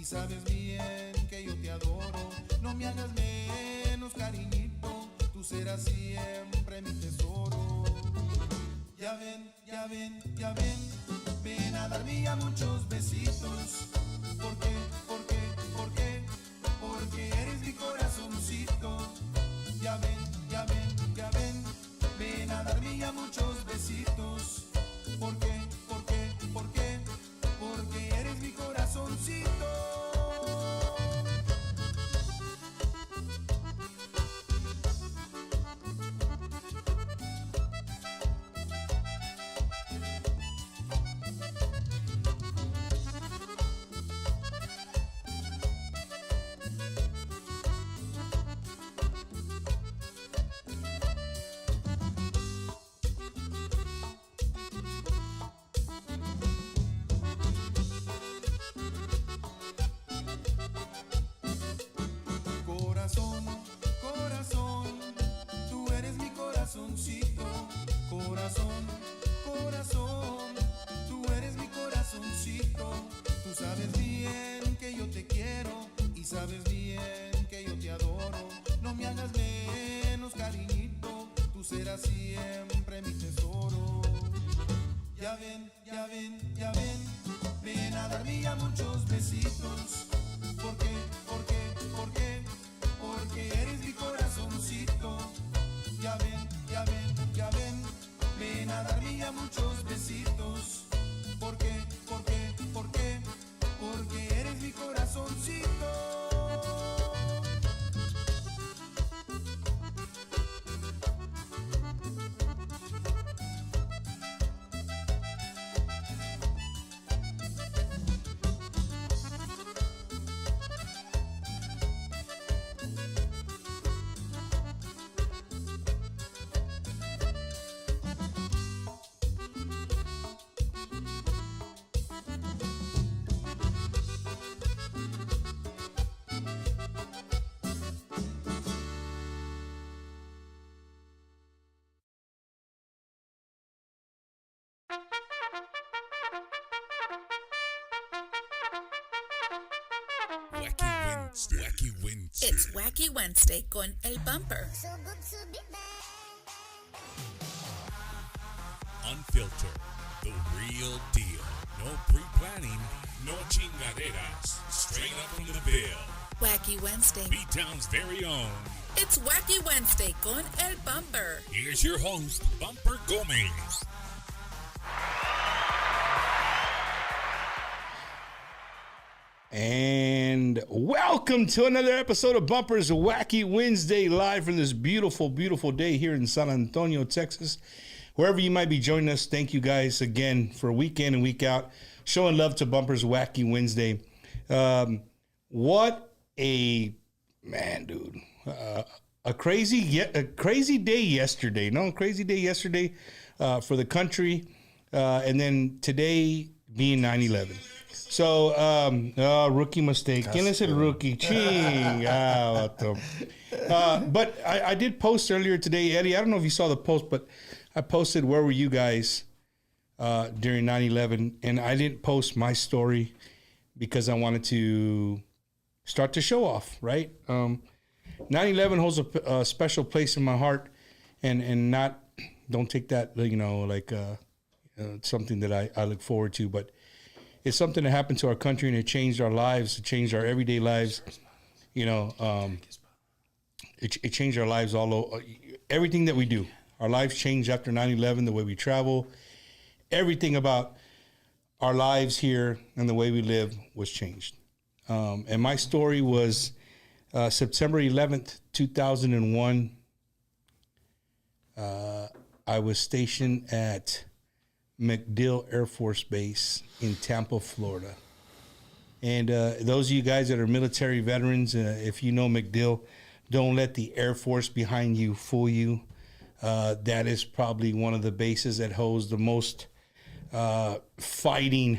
y sabes bien que yo te adoro. No me hagas menos, cariñito, tú serás siempre mi tesoro. Ya ven, ya ven, ya ven, ven a darme ya muchos besitos. ¿Por qué? ¿Por qué? ¿Por qué? Porque eres mi corazoncito. Ya ven, ya ven, ya ven, ven a darme ya muchos besitos. ¿Por qué? ¿Por qué? ¿Por qué? Porque eres mi corazoncito. Corazón, corazón, tú eres mi corazoncito. Corazón, corazón, tú eres mi corazoncito. Tú sabes bien que yo te quiero y sabes bien que yo te adoro. No me hagas menos, cariñito, tú serás siempre mi tesoro. Ya ven, ya ven, ya ven, ven a darme ya muchos besitos. ¿Por qué? ¿Por qué? ¿Por qué? Porque eres mi corazoncito. Ya ven, ya ven, ya ven, ven a darme ya muchos besitos. ¿Por qué? ¿Por qué? ¿Por qué? Porque eres mi corazoncito. Wacky Wednesday. It's Wacky Wednesday con El Bumper. Unfiltered, the real deal. No pre-planning, no chingaderas. Straight up from the bill. Wacky Wednesday. B-Town's very own. It's Wacky Wednesday con El Bumper. Here's your host, Bumper Gomez. And welcome to another episode of Bumper's Wacky Wednesday, live from this beautiful, beautiful day here in San Antonio, Texas. Wherever you might be joining us, thank you guys again for week in and week out, showing love to Bumper's Wacky Wednesday. What a man, dude! A crazy day yesterday. No, crazy day yesterday for the country, and then today being 9/11. So, rookie mistake. ¿Quién es el rookie? Ching. But I did post earlier today, Eddie. I don't know if you saw the post, but I posted, where were you guys during 9/11? And I didn't post my story because I wanted to start to show off, right? 9/11 holds a special place in my heart, and not, don't take that, like something that I look forward to, but it's something that happened to our country, and it changed our lives. It changed our everyday lives. It changed our lives all over. Everything that we do. Our lives changed after 9/11, the way we travel. Everything about our lives here and the way we live was changed. And my story was September 11th, 2001. I was stationed at MacDill Air Force Base in Tampa, Florida. And those of you guys that are military veterans, if you know MacDill, don't let the Air Force behind you fool you. That is probably one of the bases that holds the most fighting,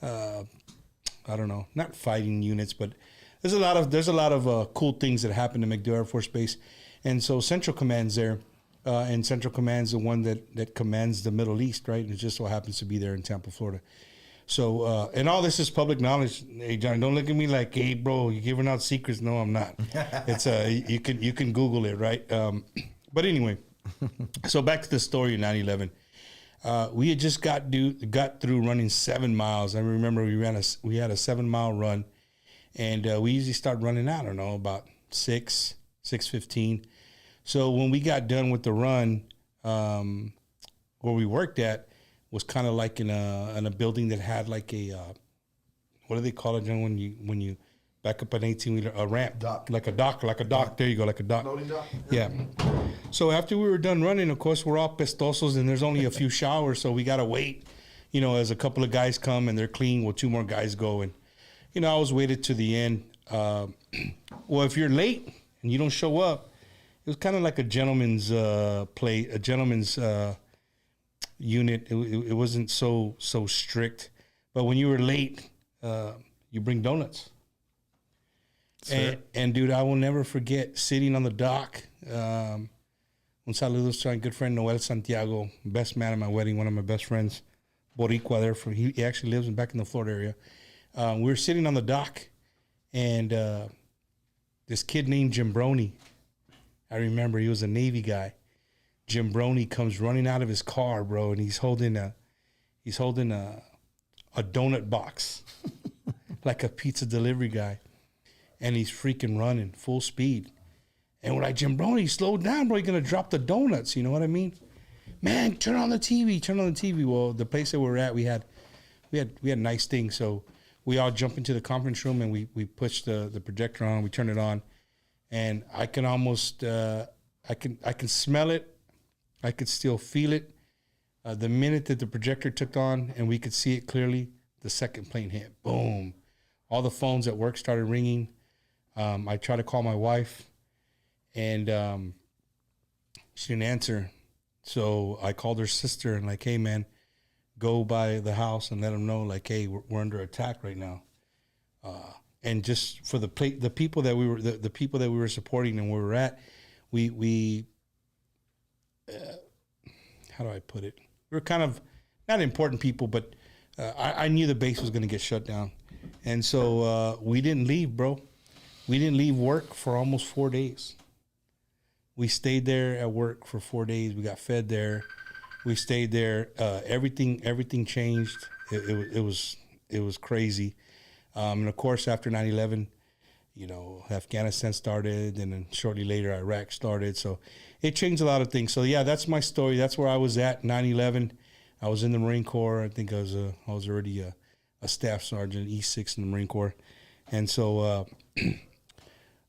not fighting units, but there's a lot of cool things that happen to MacDill Air Force Base. And so Central Command's there. And Central Command's the one that commands the Middle East, right? And it just so happens to be there in Tampa, Florida. So, and all this is public knowledge. Hey, John, don't look at me like, hey, bro, you're giving out secrets. No, I'm not. It's you can Google it, right? But anyway, so back to the story of 9/11. We had just got through running 7 miles. I remember we had a 7-mile run, and we usually start running, I don't know, about 6:15. So when we got done with the run, where we worked at was kind of like in a building that had like a what do they call it, John, when you back up an 18-wheeler, a ramp, like a dock. There you go, like a dock. Loading dock. Yeah. So after we were done running, of course, we're all pestosos, and there's only a few showers, so we gotta wait. As a couple of guys come and they're clean, well, 2 more guys go, and I was waited to the end. Well, if you're late and you don't show up, it was kind of like a gentleman's unit. It wasn't so strict, but when you were late, you bring donuts. And dude, I will never forget sitting on the dock. Un saludo to my good friend Noel Santiago, best man at my wedding, one of my best friends, Boricua. He actually lives back in the Florida area. We were sitting on the dock, and this kid named Jim Broney, I remember he was a Navy guy. Jim Broney comes running out of his car, bro, and he's holding a donut box, like a pizza delivery guy, and he's freaking running full speed. And we're like, Jim Broney, slow down, bro. You're gonna drop the donuts. You know what I mean? Man, turn on the TV. Well, the place that we're at, we had nice things, so we all jump into the conference room and we push the projector on. We turn it on, and I can almost I can smell it. I could still feel it. The minute that the projector took on and we could see it clearly, the second plane hit. Boom. All the phones at work started ringing. I tried to call my wife, and she didn't answer. So I called her sister and like, hey, man, go by the house and let them know, like, hey, we're under attack right now. And just for the people that we were the people that we were supporting and where we were at, we how do I put it? We were kind of not important people, but I knew the base was going to get shut down. And so we didn't leave, bro. We didn't leave work for almost 4 days. We stayed there at work for 4 days. We got fed there. We stayed there. Everything changed. It was crazy. And of course, after 9/11, Afghanistan started, and then shortly later, Iraq started. So it changed a lot of things. So yeah, that's my story. That's where I was at 9/11. I was in the Marine Corps. I think I was already a staff sergeant, E6 in the Marine Corps, and so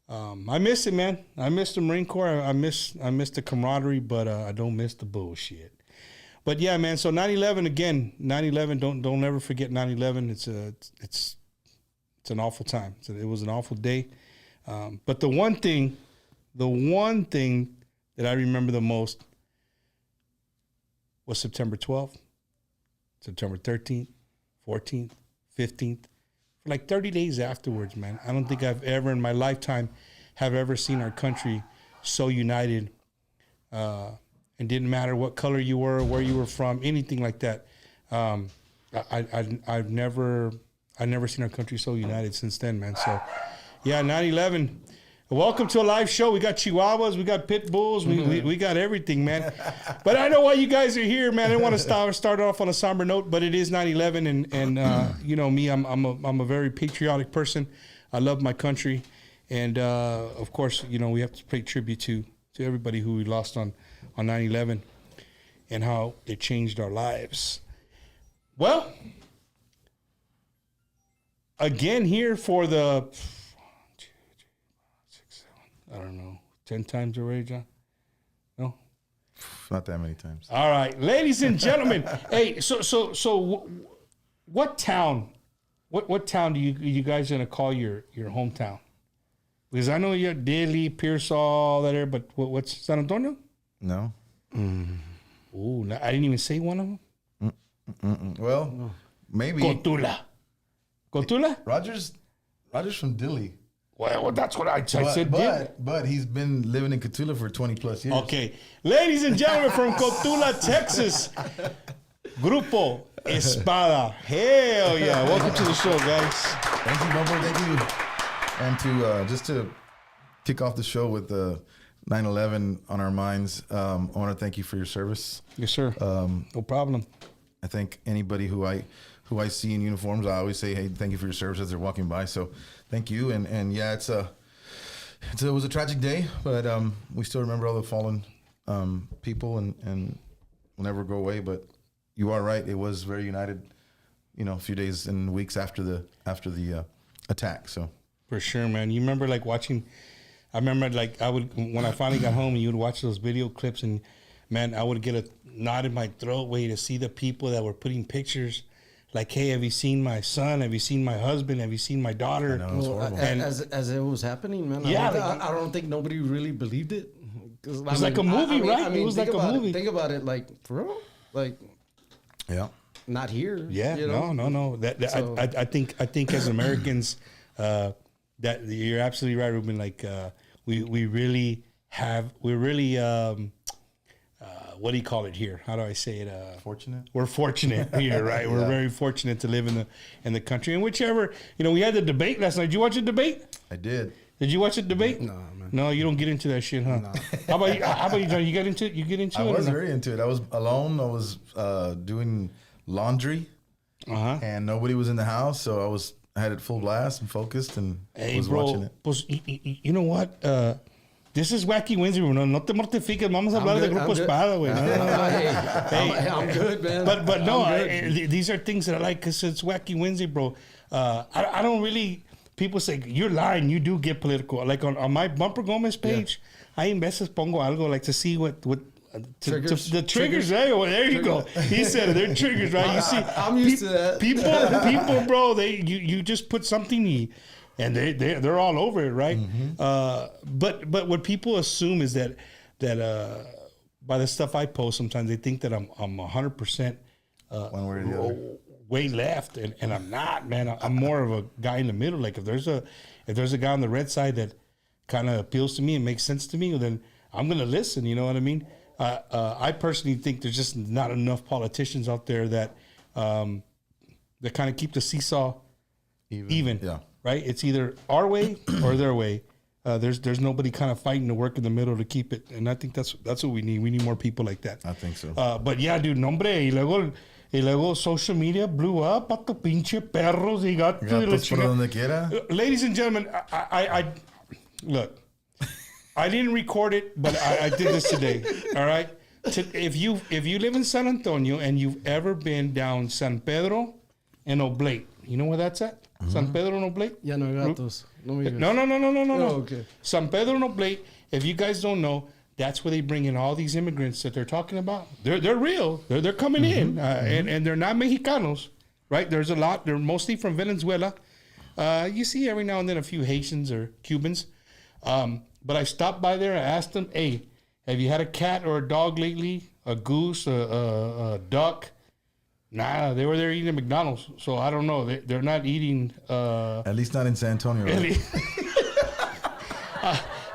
I miss it, man. I miss the Marine Corps. I miss the camaraderie, but I don't miss the bullshit. But yeah, man. So 9/11 again. 9/11. Don't ever forget 9/11. It's an awful time. It was an awful day. But the one thing that I remember the most was September 12th, September 13th, 14th, 15th. For like 30 days afterwards, man. I don't think I've ever in my lifetime have ever seen our country so united. And didn't matter what color you were, where you were from, anything like that. I've never seen our country so united since then, man. So, yeah, 9/11. Welcome to a live show. We got Chihuahuas, we got Pit Bulls, we got everything, man. But I know why you guys are here, man. I want to start off on a somber note, but it is 9/11, and you know me, I'm a very patriotic person. I love my country, and of course, we have to pay tribute to everybody who we lost on 9/11 and how it changed our lives. Well, again here for the, I don't know, 10 times already, John? No? Not that many times. All right. Ladies and gentlemen, hey, so what town, what town do you guys going to call your hometown? Because I know you're Daly, Pearsall, all that there, but what's San Antonio? No. Ooh, I didn't even say one of them. Well, maybe. Cotula? Roger's from Dilly. Well, that's what I said. But he's been living in Cotula for 20 plus years. Okay. Ladies and gentlemen from Cotula, Texas, Grupo Espada. Hell yeah. Welcome to the show, guys. Thank you, Bumper. Thank you. And to just to kick off the show with 9/11 on our minds, I want to thank you for your service. Yes, sir. No problem. I think anybody who I see in uniforms, I always say, hey, thank you for your service as they're walking by. So thank you. And yeah, it was a tragic day, but we still remember all the fallen people and will never go away. But you are right. It was very united, a few days and weeks after the attack. So For sure, man. You remember like watching, I remember like when I finally got home and you would watch those video clips and man, I would get a knot in my throat waiting to see the people that were putting pictures like, hey, have you seen my son? Have you seen my husband? Have you seen my daughter? I know, it was horrible. And As it was happening, man, Yeah, I don't think nobody really believed it. It was like a movie, right? It was like a movie. Think about it, like, for real? Like, yeah. not here. Yeah, you know? no. So- I think as Americans, that you're absolutely right, Ruben. Like we're really what do you call it here? How do I say it? Fortunate. We're fortunate here, right? We're very fortunate to live in the country. And whichever, we had the debate last night. Did you watch the debate? I did. Did you watch the debate? No, man. No, you don't get into that shit, huh? No. How about you, John? You get into it? I or was no? very into it. I was alone. I was doing laundry, and nobody was in the house, so I had it full blast and focused, and Hey, was bro, watching it. pues, you know what? This is Wacky Wednesday, bro. No te mortifiques. Vamos a hablar de Grupo Espada, güey. Hey, I'm good, man. But no, I'm good. these are things that I like because it's Wacky Wednesday, bro. I don't really. People say you're lying. You do get political. Like on my Bumper Gomez page, I in veces pongo algo like to see what Triggers. the triggers. Right? Well, there you go. He said it. They're triggers, right? You see, I'm used to that. People, bro. You just put something. And they're all over it, right? But what people assume is that by the stuff I post, sometimes they think that I'm 100% One way or the other. way left, and I'm not, man. I'm more of a guy in the middle. Like if there's a guy on the red side that kind of appeals to me and makes sense to me, well, then I'm gonna listen. You know what I mean? I personally think there's just not enough politicians out there that kind of keep the seesaw even. Yeah. Right? It's either our way or their way. There's nobody kind of fighting to work in the middle to keep it, and I think that's what we need. We need more people like that. I think so. But yeah, dude, nombre, y luego social media blew up, pato pinche perros y gatos. y la Gatos por chingada. donde quiera. Ladies and gentlemen, I look. I didn't record it, but I did this today. All right. If you live in San Antonio and you've ever been down San Pedro and Oblate, you know where that's at? San Pedro and Oblate? Ya no hay gatos. No me digas. No. Oh, okay. San Pedro and Oblate, if you guys don't know, that's where they bring in all these immigrants that they're talking about. They're real. They're coming in, and they're not Mexicanos, right? There's a lot. They're mostly from Venezuela. You see every now and then a few Haitians or Cubans. But I stopped by there and asked them, hey, have you had a cat or a dog lately? A goose, a duck? Nah, they were there eating at McDonald's. So I don't know. They're not eating. At least not in San Antonio. Right?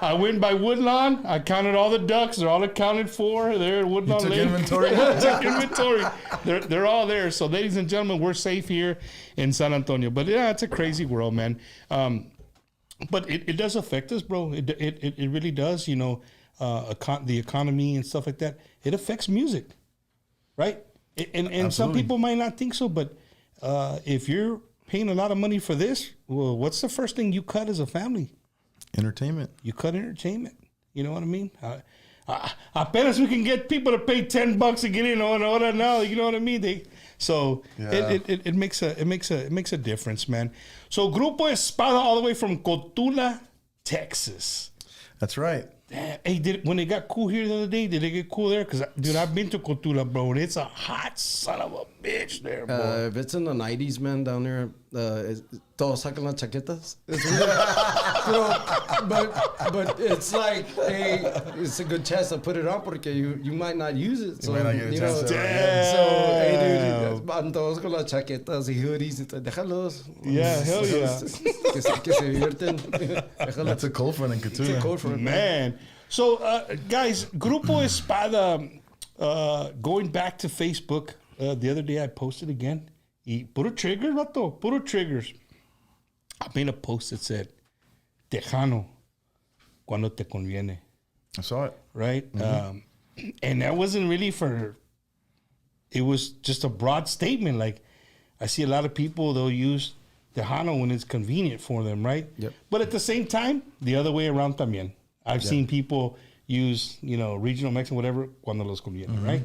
I went by Woodlawn. I counted all the ducks. They're all accounted for. They're at Woodlawn took Lake. inventory? Took inventory. They're all there. So, ladies and gentlemen, we're safe here in San Antonio. But yeah, it's a crazy world, man. But it does affect us, bro. It really does. You know, the economy and stuff like that. It affects music, right? And some people might not think so, but if you're paying a lot of money for this, well, what's the first thing you cut as a family? Entertainment. You cut entertainment. You know what I mean? Apenas we can get people to pay $10 to get in on order now. You know what I mean? It makes a difference, man. So Grupo Espada all the way from Cotula, Texas. That's right. Damn. Hey, when it got cool here the other day, did it get cool there? Because, dude, I've been to Cotula, bro, and it's a hot son of a bitch there, bro. If it's in the 90s, man, down there, todos sacan las chaquetas. It's but it's like, hey, it's a good chance to put it on porque you might not use it. So, might not get a chance to so, hey, dude, van todos con las chaquetas y hoodies. Déjalos. Yeah, hell yeah. Que se divierten. Déjalos. That's a cold front in Cthulhu. It's a cold front, Man. So, guys, Grupo Espada, going back to Facebook, the other day I posted again. Y puro triggers, vato. Puro triggers. I made a post that said, Tejano, cuando te conviene. I saw it. Right? And that wasn't really for... It was just a broad statement. Like, I see a lot of people, they'll use Tejano when it's convenient for them, right? Yep. But at the same time, the other way around también. I've seen people use, regional Mexican, whatever, cuando los conviene, right?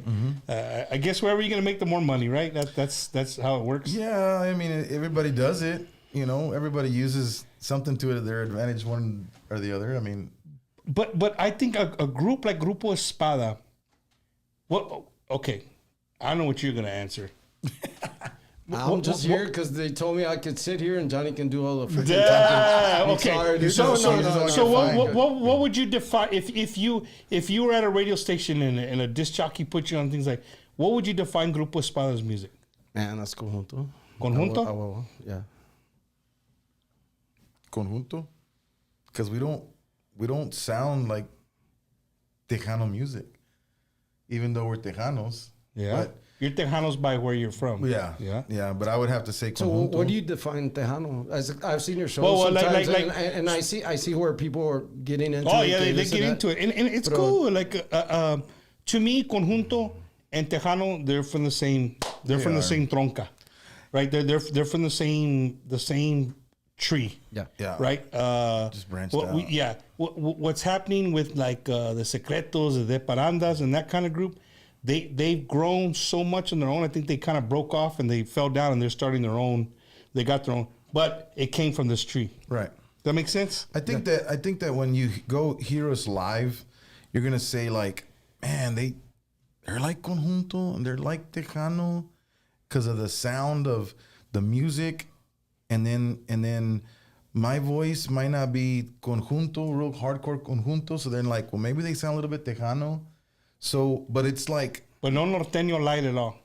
I guess wherever you're going to make the more money, right? That's how it works. Yeah, I mean, everybody does it. Everybody uses something to their advantage, one or the other. I mean, But I think a group like Grupo Espada, okay, I know what you're going to answer. I'm just here because they told me I could sit here and Johnny can do all the freaking Yeah, talking. okay. Sorry, dude. So No. what would you define if you were at a radio station and a disc jockey put you on things like, what would you define Grupo Espada's music? Man, that's conjunto. Conjunto? Yeah. conjunto, because we don't sound like Tejano music, even though we're Tejanos. Yeah. But You're Tejanos by where you're from. Yeah. But I would have to say So conjunto. what do you define Tejano? As I've seen your shows Well, sometimes, like- and I see where people are getting into Oh it. yeah, they this get and into that. it, and it's But, cool. Like to me, conjunto and Tejano, they're from the same. They're from the are. same tronca, right? They're from the same tree. Yeah. Right. Just branched out. What's happening with like the Secretos, the Parandas, and that kind of group? They've grown so much on their own. I think they kind of broke off and they fell down, and they're starting their own. They got their own, but it came from this tree. Right. That makes sense. I think that when you go hear us live, you're gonna say like, man, they're like conjunto and they're like Tejano because of the sound of the music, and then my voice might not be conjunto, real hardcore conjunto. So they're like, well, maybe they sound a little bit Tejano. So, but it's like, But no Norteno light at all.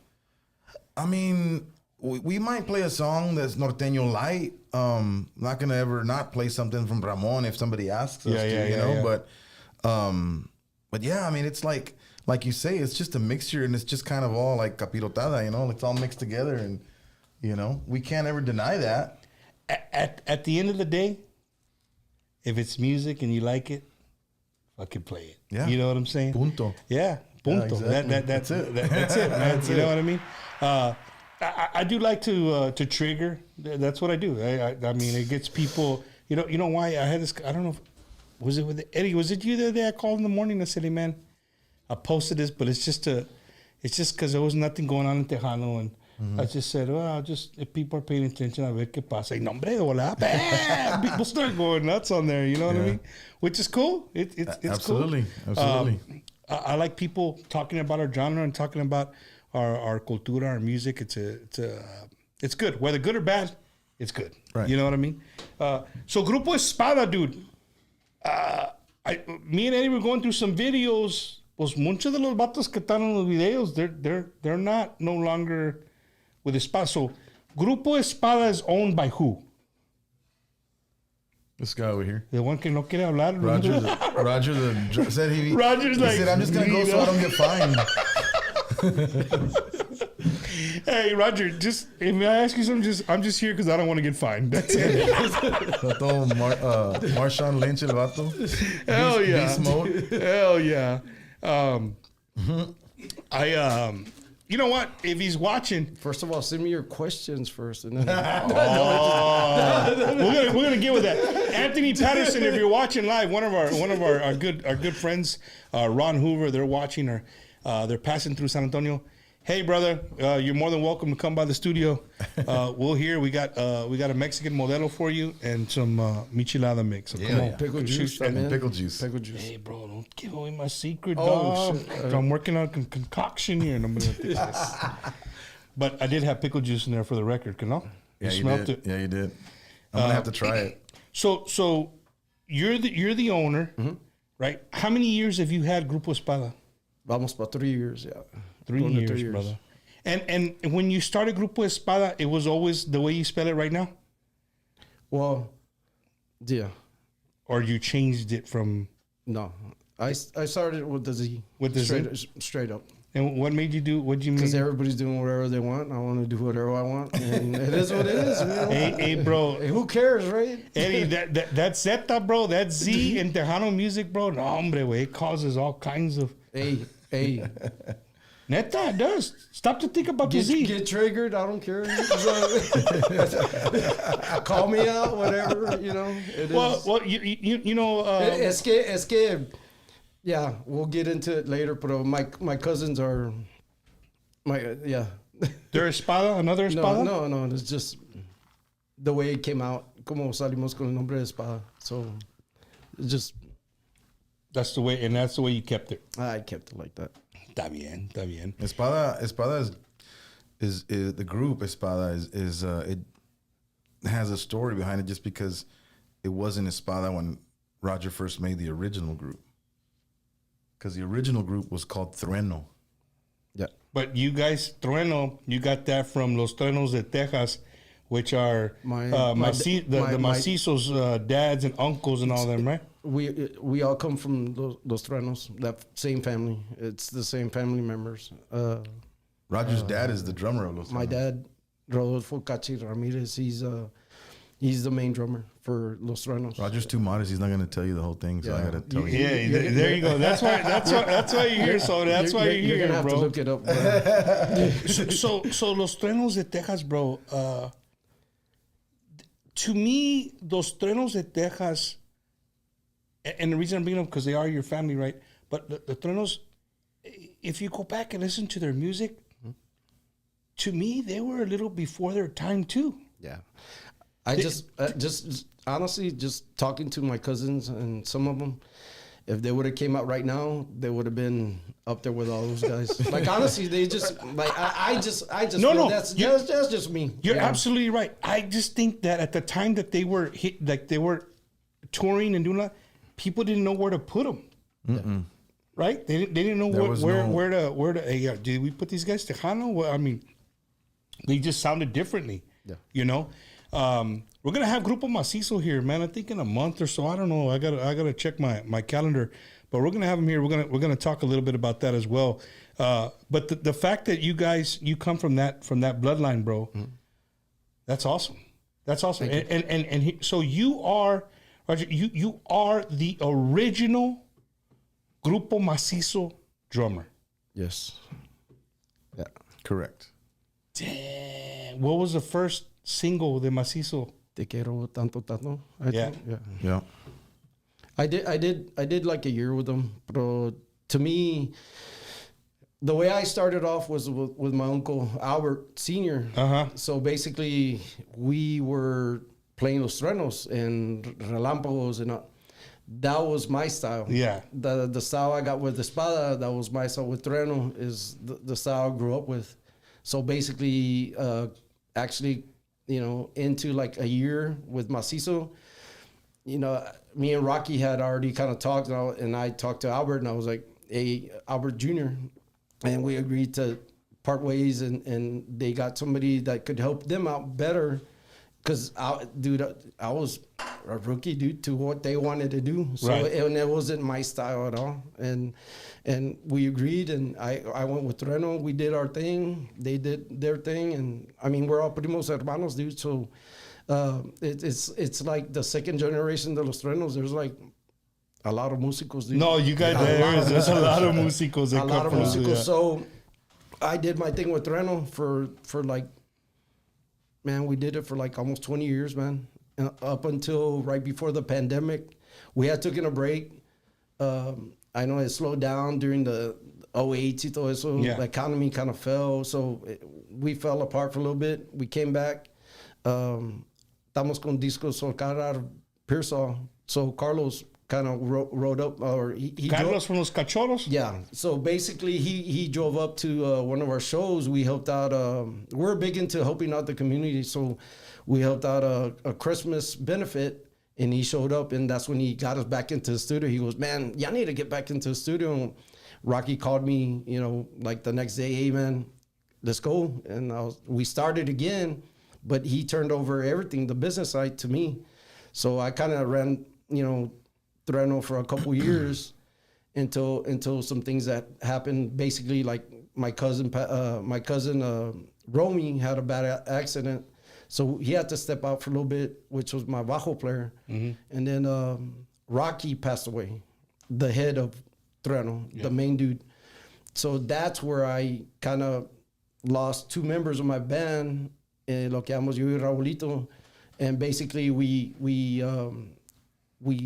I mean, we might play a song that's Norteno light. Not gonna ever not play something from Ramon if somebody asks us to, you know. Yeah. But yeah, I mean, it's like you say, it's just a mixture, and it's just kind of all like capirotada, you know. It's all mixed together, and we can't ever deny that. At the end of the day, if it's music and you like it, fucking play it. Yeah. You know what I'm saying? Punto. Yeah, punto. Yeah, exactly. That's it. That's it, man. You know what I mean? I do like to trigger. That's what I do. I mean, it gets people. You know why I had this? I don't know. Was it with Eddie? Was it you the other day? I called in the morning and I said, "Hey, man, I posted this, but it's just because there was nothing going on in Tejano, and I just said, well, if people are paying attention, a ver qué pasa. Y no, hombre, hola, bam! People start going nuts on there. You know what I mean? Which is cool. It's Absolutely. cool. Absolutely. I like people talking about our genre and talking about our cultura, our music. It's good. Whether good or bad, it's good. Right. You know what I mean? So Grupo Espada, dude. Me and Eddie were going through some videos. Pues muchos de los vatos que están en los videos, they're not no longer with Espada. So Grupo Espada is owned by who? This guy over here. The one que no quiere hablar. Roger said he Roger's he like, said, I'm just gonna go so I don't get fined. Hey, Roger, if I ask you something, I'm just here because I don't want to get fined. That's it. Marshawn Lynch, el vato. Hell yeah. Beast mode. Hell yeah. You know what? If he's watching, First of all, send me your questions first, and then we're gonna get with that. Anthony Patterson, if you're watching live, one of our good friends, Ron Hoover, they're watching, or they're passing through San Antonio. Hey, brother, you're more than welcome to come by the studio. We'll hear. We got a Mexican modelo for you and some michelada mix. So come on, pickle juice, And man. pickle juice. Pickle juice. Hey, bro, don't give away my secret, Oh, dog. shit. I'm working on a concoction here, and I'm gonna take this. But I did have pickle juice in there for the record, no? Yeah, you smelt did. it. Yeah, you did. I'm gonna have to try it. So you're the owner, right? How many years have you had Grupo Espada? Almost about 3 years, yeah. 3 Going to years, 3 years. brother. And when you started Grupo Espada, it was always the way you spell it right now? Well, yeah. Or you changed it from... No, I started with the Z. With the straight up. And what made you do? What did you Because mean? everybody's doing whatever they want. I want to do whatever I want, and it is what it is. You know? Hey, bro. Hey, who cares, right? Eddie, that Zeta, bro, that Z in Tejano music, bro, no, hombre, wey, it causes all kinds of... Hey, Neta, it does. Stop to think about the Z. get triggered. I don't care. Call me out, whatever. You know. It is. Well, you know... Es que, yeah, we'll get into it later. But my cousins are, yeah. They're Espada, another Espada? No, it's just the way it came out. Como salimos con el nombre de Espada. So, it's just... That's the way, and that's the way you kept it. I kept it like that. Está bien. Espada is the group Espada is it has a story behind it just because it wasn't Espada when Roger first made the original group. Because the original group was called Trueno. Yeah. But you guys, Trueno, you got that from Los Truenos de Texas, which are the Macizos' dads and uncles and all them, right? We all come from Los Truenos, that same family. It's the same family members. Roger's dad is the drummer of Los Truenos. My dad, Rodolfo Cachi Ramirez, he's the main drummer for Los Truenos. Roger's too modest. He's not going to tell you the whole thing, so I got to tell you. Yeah, there you go. That's why you're here. So that's why you're here, gonna have bro. to look it up. Bro. So Los Truenos de Texas, bro. To me, Los Truenos de Texas, and the reason I'm bringing them because they are your family, right? But the Truenos, if you go back and listen to their music, to me, they were a little before their time too. Yeah. I just honestly, just talking to my cousins and some of them, if they would have came out right now, they would have been up there with all those guys. Like honestly, they just like I just No, that's just me. You're Yeah. absolutely right. I just think that at the time that they were hit, like they were touring and doing that, people didn't know where to put them. Right? They didn't know where to. Hey, did we put these guys Tejano? Well, I mean, they just sounded differently. Yeah. You know. We're gonna have Grupo Macizo here, man. I think in a month or so. I don't know. I gotta check my calendar, but we're gonna have him here. We're gonna talk a little bit about that as well. But the fact that you come from that bloodline, bro, that's awesome. That's awesome. So you are, Roger. You are the original Grupo Macizo drummer. Yes. Yeah. Correct. Damn. What was the first single de Macizo? Te quiero tanto. I Yeah. think. Yeah. Yeah. I did like a year with them, but to me, the way I started off was with my uncle Albert Sr. So basically, we were playing Los Truenos and Relámpagos, and that was my style. Yeah. The style I got with Espada, that was my style with Trueno, is the style I grew up with. So basically, actually, into like a year with Macizo, me and Rocky had already kind of talked, and I talked to Albert, and I was like, hey, Albert Jr., and we agreed to part ways, and they got somebody that could help them out better, because, I was a rookie, dude, to what they wanted to do. So, right. And it wasn't my style at all. And we agreed, and I went with Trueno. We did our thing. They did their thing. And, I mean, we're all primos hermanos, dude. So, it's like the second generation de los Truenos. There's, like, a lot of músicos, dude. No, you guys, there's a lot of músicos. A lot of músicos. So, I did my thing with Trueno for like, man, we did it for like almost 20 years, man. Up until right before the pandemic. We had taken a break. I know it slowed down during the 08 y todo eso. Yeah. The economy kind of fell. So we fell apart for a little bit. We came back. Estamos con discos Solcar Pearsall. So Carlos kind of wrote up, or he Carlos from Los Cachorros? Yeah. So basically, he drove up to one of our shows. We helped out. We're big into helping out the community. So we helped out a Christmas benefit, and he showed up, and that's when he got us back into the studio. He goes, man, y'all need to get back into the studio. And Rocky called me, like the next day, hey, man, let's go. And we started again, but he turned over everything, the business side, to me. So I kind of ran, Trueno for a couple years, until some things that happened. Basically, like my cousin Romy had a bad accident, so he had to step out for a little bit, which was my bajo player. And then Rocky passed away, the head of Trueno, the main dude. So that's where I kind of lost 2 members of my band, lo que llamamos yo y Raulito, and basically we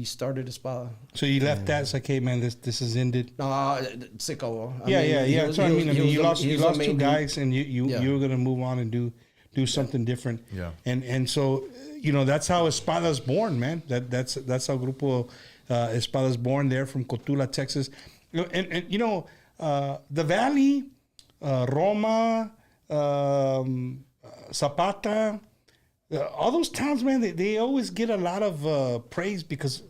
started Espada. So you left that, it's like, hey man, this is ended. Se acabó. Yeah. So I mean, you lost 2 guys, and you were gonna move on and do something different. Yeah. And so that's how Espada's born, man. That's how Grupo Espada's born there from Cotula, Texas. And the Valley, Roma, Zapata, all those towns, man, they always get a lot of praise because,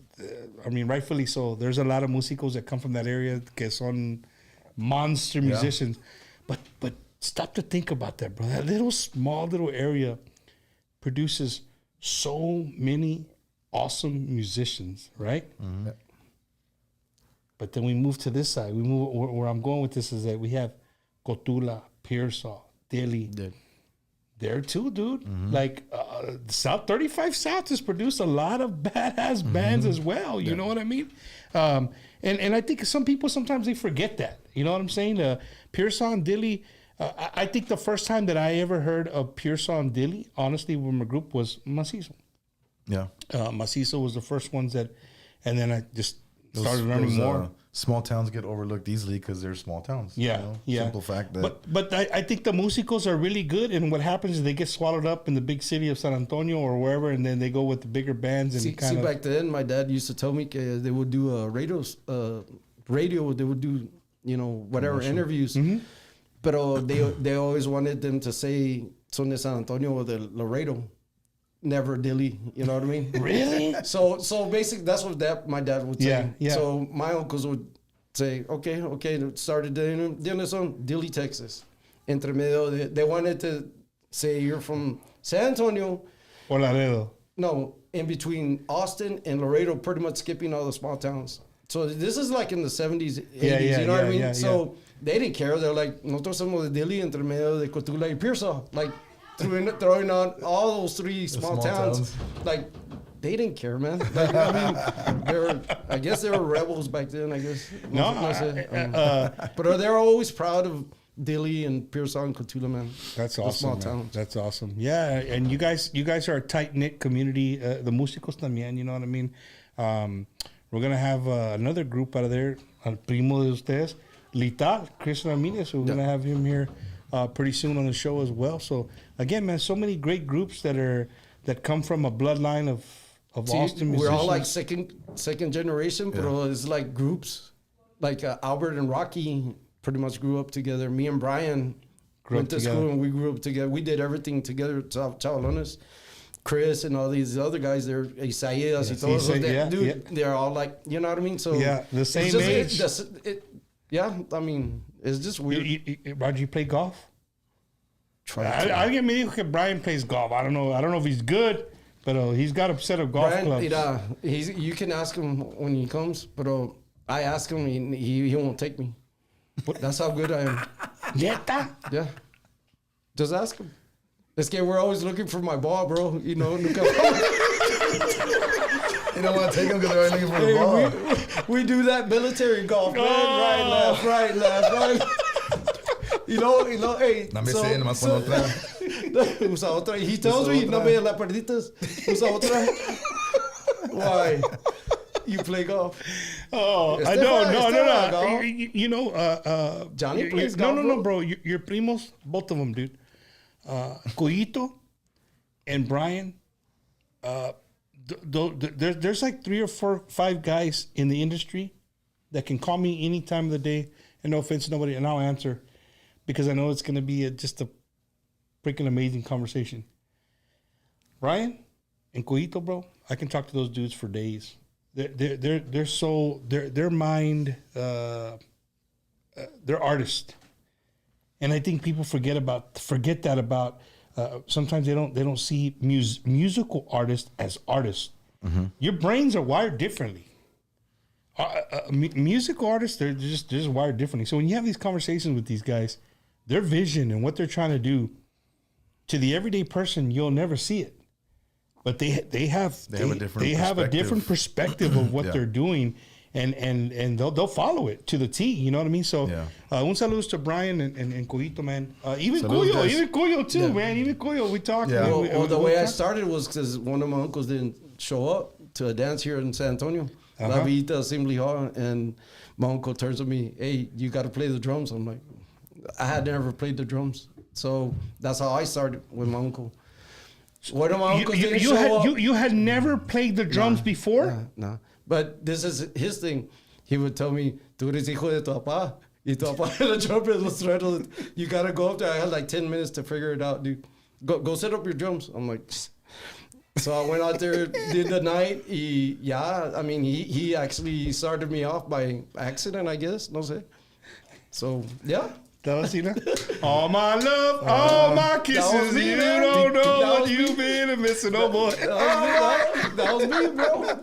rightfully so. There's a lot of músicos that come from that area que son monster musicians. But stop to think about that, bro. That small little area produces so many awesome musicians, right? Mm-hmm. But then we move to this side. We move where I'm going with this is that we have Cotula, Pearsall, Dilly. There too, dude. Mm-hmm. Like South 35 South has produced a lot of badass bands as well. You know what I mean? And I think some people sometimes they forget that. You know what I'm saying? Pearsall and Dilly. I think the first time that I ever heard of Pearsall and Dilly, honestly, with my group was Macizo. Yeah. Macizo was the first ones that, and then I just started learning more. Small towns get overlooked easily because they're small towns. Yeah, Simple fact that. But I think the músicos are really good, and what happens is they get swallowed up in the big city of San Antonio or wherever, and then they go with the bigger bands and see back then, my dad used to tell me they would do radio. They would do whatever interviews, but they always wanted them to say son de San Antonio or de Laredo. Never Dilly, you know what I mean? Really? So basically, that's what my dad would say. Yeah. So my uncles would say, okay, started doing son Dilly, Texas. Entre medio, they wanted to say you're from San Antonio. Or Laredo. No, in between Austin and Laredo, pretty much skipping all the small towns. So this is like in the 70s, 80s, you know what I mean? So they didn't care. They're like, nosotros somos de Dilly, entre medio de Cotula y Pearsall. Like, throwing on all those 3 small towns. Like, they didn't care, man. Like, I guess they were rebels back then, I guess. But they're always proud of Dilly and Pearsall and Cotula, man. That's awesome, small towns. That's awesome. Yeah, and you guys are a tight-knit community. The músicos también, you know what I mean? We're going to have another group out of there, al primo de ustedes, Lital, Chris Ramirez. We're going to have him here pretty soon on the show as well. So again, man, so many great groups that come from a bloodline of Austin musicians. We're all like second generation, but it's like groups. Like Albert and Rocky pretty much grew up together. Me and Brian went to school and we grew up together. We did everything together. Chavalones, Chris and all these other guys. They're Isaias y todos. They're all like, you know what I mean? So the same age. I mean, it's just weird. Roger, you play golf? Alguien me dijo que Brian plays golf. I don't know if he's good, but he's got a set of golf clubs. You can ask him when he comes, but I ask him, he won't take me. That's how good I am. ¿Neta? Yeah. Just ask him. Es que we're always looking for my ball, bro. You know, nunca. You don't want to take him because they're looking for the ball. We do that military golf, man. Right, left. You know, hey. No me sé, nomás pon otra. Usa otra. He tells me, no me la perditas. Usa otra. Why? You play golf. Oh, I don't. No. You know, Johnny plays golf. No, bro. Your primos, both of them, dude. Coito and Brian. There's like 3 or 4, 5 guys in the industry that can call me any time of the day, and no offense to nobody, and I'll answer because I know it's going to be just a freaking amazing conversation. Brian and Coito, bro, I can talk to those dudes for days. They're so their mind, they're artists, and I think people forget that about. Sometimes they don't see musical artists as artists. Mm-hmm. Your brains are wired differently. Musical artists, they're just wired differently. So when you have these conversations with these guys, their vision and what they're trying to do, to the everyday person, you'll never see it. But they have a different perspective of what they're doing, and they'll follow it to the T. You know what I mean? So, un saludos to Brian and Coyito, man. Even Coyo too, man. Even Coyo, we talked. Yeah. Well, the way I started was because one of my uncles didn't show up to a dance here in San Antonio, La Villita Assembly Hall, and my uncle turns to me, "Hey, you got to play the drums." I'm like, I had never played the drums, so that's how I started with my uncle. One of my uncles didn't show up. You had never played the drums before? No. But this is his thing. He would tell me, "Tú eres hijo de tu papá. Y tu papá era trumpet, los truenos. You gotta go up there." I had like 10 minutes to figure it out, dude. Go set up your drums. I'm like, so I went out there, did the night. He actually started me off by accident, I guess. No sé. So yeah. All my love, all my kisses. Me, you man. don't know That what was you've been missing, oh boy. That was me, bro.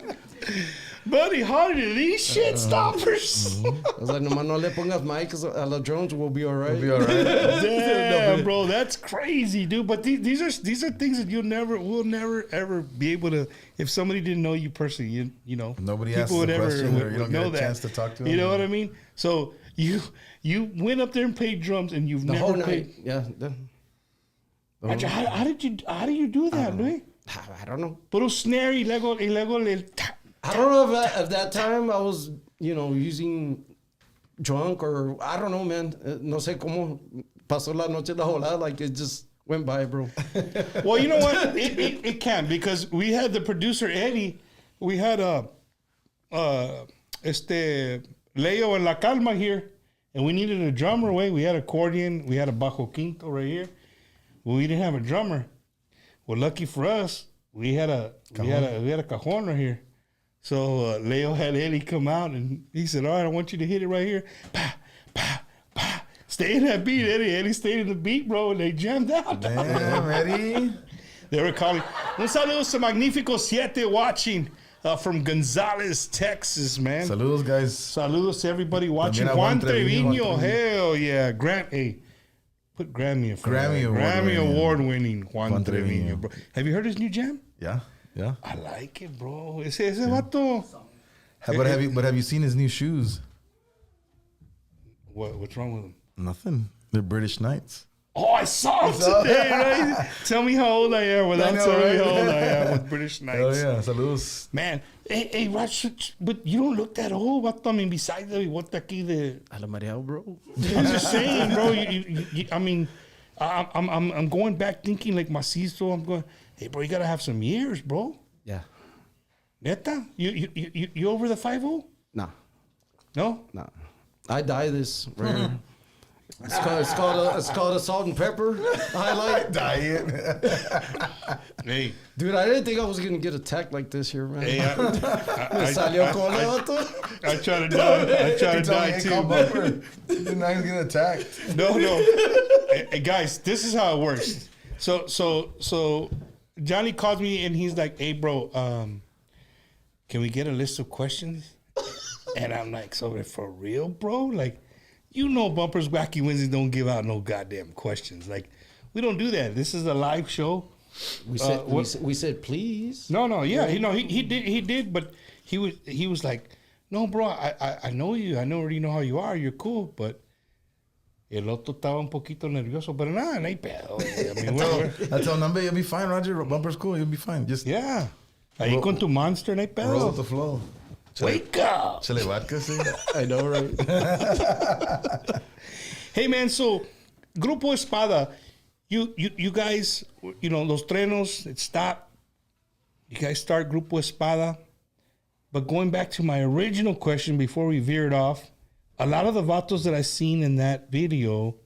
Buddy Holly, these shit stoppers. I was like, nomás no le pongas mics a los drones, we'll be all right. Damn, bro, that's crazy, dude. But these are things that we'll never ever be able to. If somebody didn't know you personally, you know, nobody asks the question, or you don't get a chance to talk to them. You know what I mean? So you went up there and played drums, and you've The never whole played. night, yeah. How do you do that, Luis? I don't know. Puro snare y luego I don't know if at that time I was, using drunk or I don't know, man. No sé cómo pasó la noche la volada. Like it just went by, bro. Well, you know what? It can, because we had the producer Eddie. We had Leo and La Calma here, and we needed a drummer. We had accordion. We had a bajo quinto right here. Well, we didn't have a drummer. Well, lucky for us, we had a cajon right here. So Leo had Eddie come out, and he said, "All right, I want you to hit it right here. Pa, pa, pa. Stay in that beat, Eddie." Eddie stayed in the beat, bro, and they jammed out. Damn, Eddie. They were calling. Un saludo to Magnifico Siete watching from Gonzales, Texas, man. Saludos, guys. Saludos to everybody watching. También a Juan Juan Treviño. Trevino, hell yeah. Put Grammy in front of that. Grammy Award-winning Juan Trevino, bro. Have you heard his new jam? Yeah. I like it, bro. Ese vato. But have you seen his new shoes? What's wrong with him? Nothing. They're British Knights. Oh, I saw him today, right? Tell me how old I am without telling me how old I am with British Knights. Oh yeah, saludos. Man, hey, Raj, but you don't look that old. Vato. I mean, besides what aquí de... A la mareado, bro. I'm just saying, bro. I mean, I'm going back thinking like macizo. I'm going, hey, bro, you gotta have some years, bro. Yeah. Neta, you over the 5-0? Nah. No. I dye this rare. It's called a salt and pepper highlight. Diet. Hey, Dude, I didn't think I was gonna get attacked like this here, man. hey, Me salió cola, vato. I try to die. I try to die too. You're not gonna get attacked. No. Hey, guys, this is how it works. So Johnny calls me and he's like, "Hey, bro, can we get a list of questions?" And I'm like, "So for real, bro? Like, Bumpers Wacky Wednesdays don't give out no goddamn questions. Like, we don't do that. This is a live show." We said please. No, yeah, he did, but he was like, "No, bro, I know you. I already know how you are. You're cool, but." El otro estaba un poquito nervioso, pero nada, no hay pedo. I mean, I tell Nambe, you'll be fine, Roger. Bumper's cool. You'll be fine. Just yeah. Ahí con tu monster, no hay pedo. roll with the flow. Wake up. Chile vodka, sí. I know, right? Hey, man, so Grupo Espada, you guys, los trenos, it stopped. You guys start Grupo Espada. But going back to my original question before we veered off, a lot of the vatos that I seen in that video,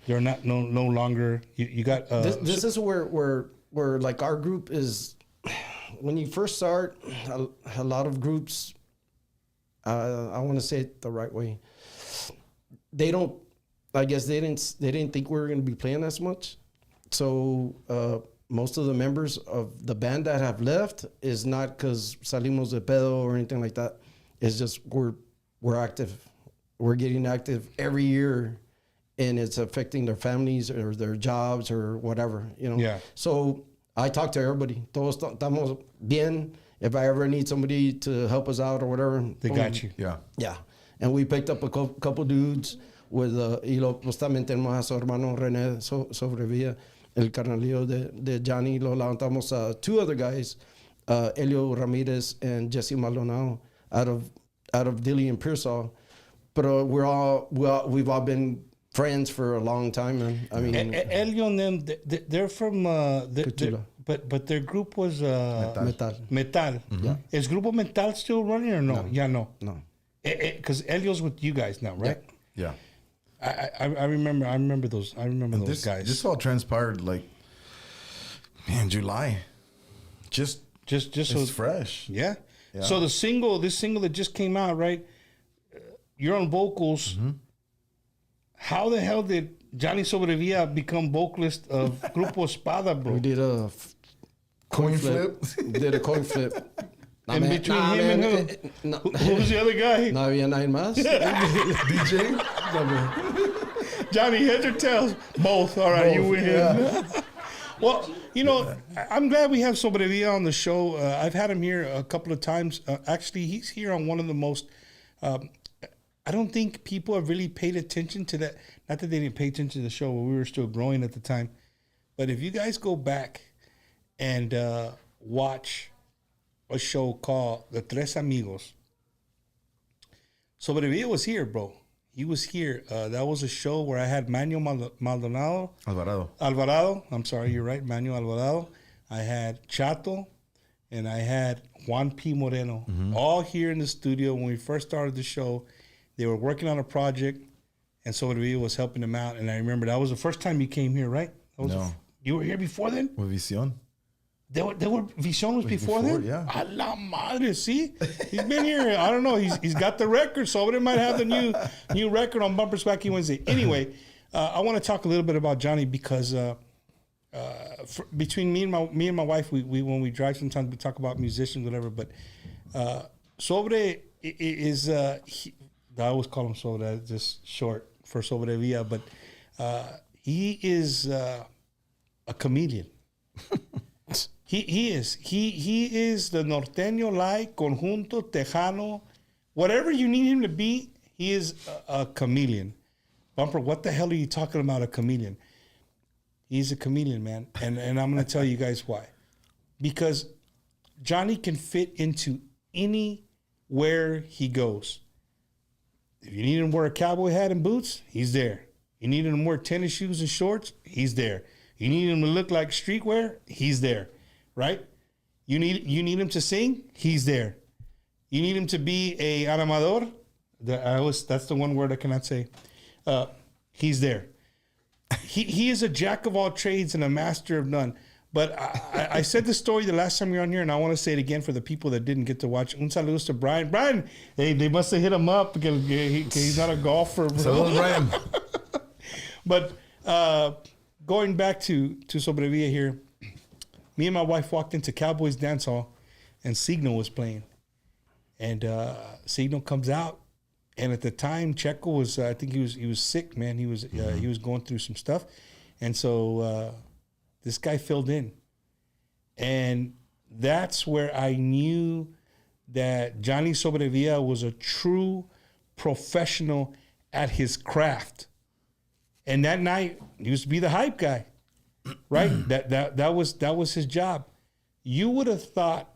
they're not no longer. You got this is where like our group is. When you first start, a lot of groups. I want to say it the right way. They don't. I guess they didn't think we were going to be playing as much. So most of the members of the band that have left is not because salimos de pedo or anything like that. It's just we're active. We're getting active every year, and it's affecting their families or their jobs or whatever, you know. Yeah. So I talk to everybody. Todos estamos bien. If I ever need somebody to help us out or whatever, They got you. Yeah. Yeah. And we picked up a couple dudes with, y lo justamente tenemos a su hermano René Sobrevilla, el carnalillo de Johnny. Lo levantamos a 2 other guys, Elio Ramirez and Jesse Maldonado out of Dilly and Pearsall. But we've all been friends for a long time, man. I mean, Elio and them, they're from, but their group was Metal. Yeah. Is Grupo Metal still running or no? No. Yeah, no. No. Because Elio's with you guys now, right? Yeah. I remember those. I remember those guys. This all transpired like, man, July. Just Just it's fresh. Yeah. Yeah. So this single that just came out, right? You're on vocals. How the hell did Johnny Sobrevilla become vocalist of Grupo Espada, bro? We did a Coin flip. Did a coin flip. In between him and who? Who's the other guy? No había nadie más. DJ. Johnny, heads or tails? Both. All right, you win. Yeah. Well, you know, I'm glad we have Sobrevilla on the show. I've had him here a couple of times. Actually, he's here on one of the most... I don't think people have really paid attention to that. Not that they didn't pay attention to the show, but we were still growing at the time. But if you guys go back and watch a show called The Tres Amigos, Sobrevilla was here, bro. He was here. That was a show where I had Manuel Maldonado. Alvarado. I'm sorry, you're right. Manuel Alvarado. I had Chato. And I had Juan P. Moreno. All here in the studio when we first started the show. They were working on a project, and Sobrevilla was helping them out. And I remember that was the first time you came here, right? No. You were here before then? With Visión. They were Vision was before then? Yeah. A la madre, see? He's been here. I don't know. He's got the record. Sobre might have the new record on Bumpers Wacky Wednesday. Anyway, I want to talk a little bit about Johnny because between me and my wife, we when we drive sometimes we talk about musicians, whatever. But Sobre is I always call him Sobre, just short for Sobrevilla. But he is a comedian. He is the Norteno like conjunto Tejano, whatever you need him to be. He is a chameleon. Bumper, what the hell are you talking about? A chameleon? He's a chameleon, man, and I'm going to tell you guys why. Because Johnny can fit into anywhere he goes. If you need him to wear a cowboy hat and boots, he's there. You need him to wear tennis shoes and shorts, he's there. You need him to look like streetwear, he's there. Right? You need him to sing, he's there. You need him to be a animador. That's the one word I cannot say. He's there. He is a jack of all trades and a master of none. But I said the story the last time you were on here, and I want to say it again for the people that didn't get to watch. Un saludos to Brian. Brian, they must have hit him up because he's not a golfer. Bro. So Brian. But going back to Sobrevilla here, me and my wife walked into Cowboys Dance Hall, and Signal was playing. And Signal comes out, and at the time, Checo was I think he was sick, man. He was going through some stuff, and so this guy filled in, and that's where I knew that Johnny Sobrevilla was a true professional at his craft. And that night, he used to be the hype guy, right? that was his job. You would have thought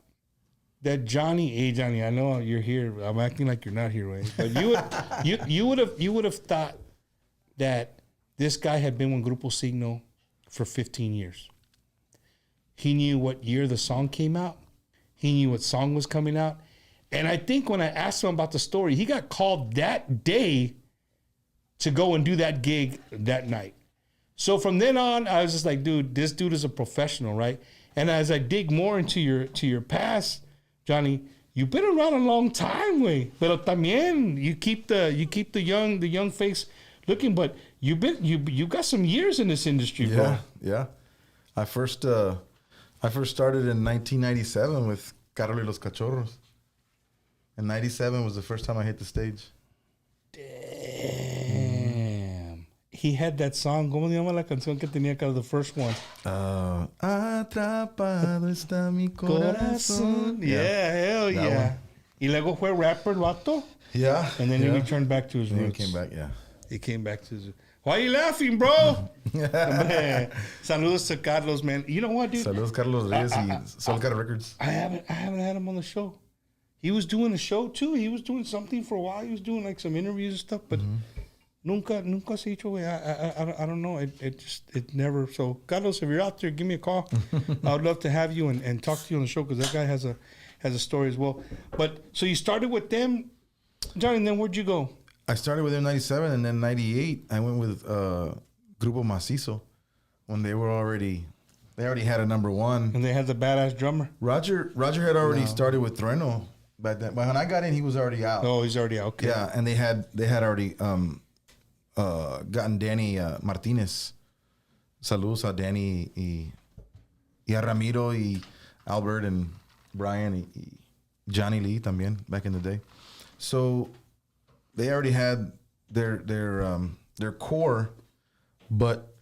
that Johnny, I know you're here. I'm acting like you're not here, right? But you would have thought that this guy had been with Grupo Signo for 15 years. He knew what year the song came out. He knew what song was coming out. And I think when I asked him about the story, he got called that day to go and do that gig that night. So from then on, I was just like, dude, this dude is a professional, right? And as I dig more into your past, Johnny, you've been around a long time, güey. Pero también you keep the young face looking, but you got some years in this industry, bro. Yeah. I first started in 1997 with Carlos y los Cachorros. And 97 was the first time I hit the stage. Damn. He had that song. ¿Cómo se llama la canción que tenía acá? The first one. Atrapado está mi corazón. Yeah, hell that yeah. one. Y luego fue rapper, el vato. Yeah. And then yeah. he returned back to his And then roots. he came back, yeah. He came back to his... Why are you laughing, bro? Man, saludos to Carlos, man. You know what, dude? Saludos Carlos Reyes y Solcar Records. I haven't had him on the show. He was doing a show too. He was doing something for a while. He was doing like some interviews and stuff, but nunca se hizo, güey. I don't know. It never. So Carlos, if you're out there, give me a call. I would love to have you and talk to you on the show because that guy has a story as well. But so you started with them, Johnny, and then where'd you go? I started with them 97, and then 98, I went with Grupo Macizo when they already had a number one. And they had the badass drummer. Roger had already started with Norteno back then. But when I got in, he was already out. Oh, he's already out. Okay. Yeah, and they had already gotten Danny Martinez. Saludos a Danny y a Ramiro y Albert and Brian y Johnny Lee también back in the day. So they already had their core, but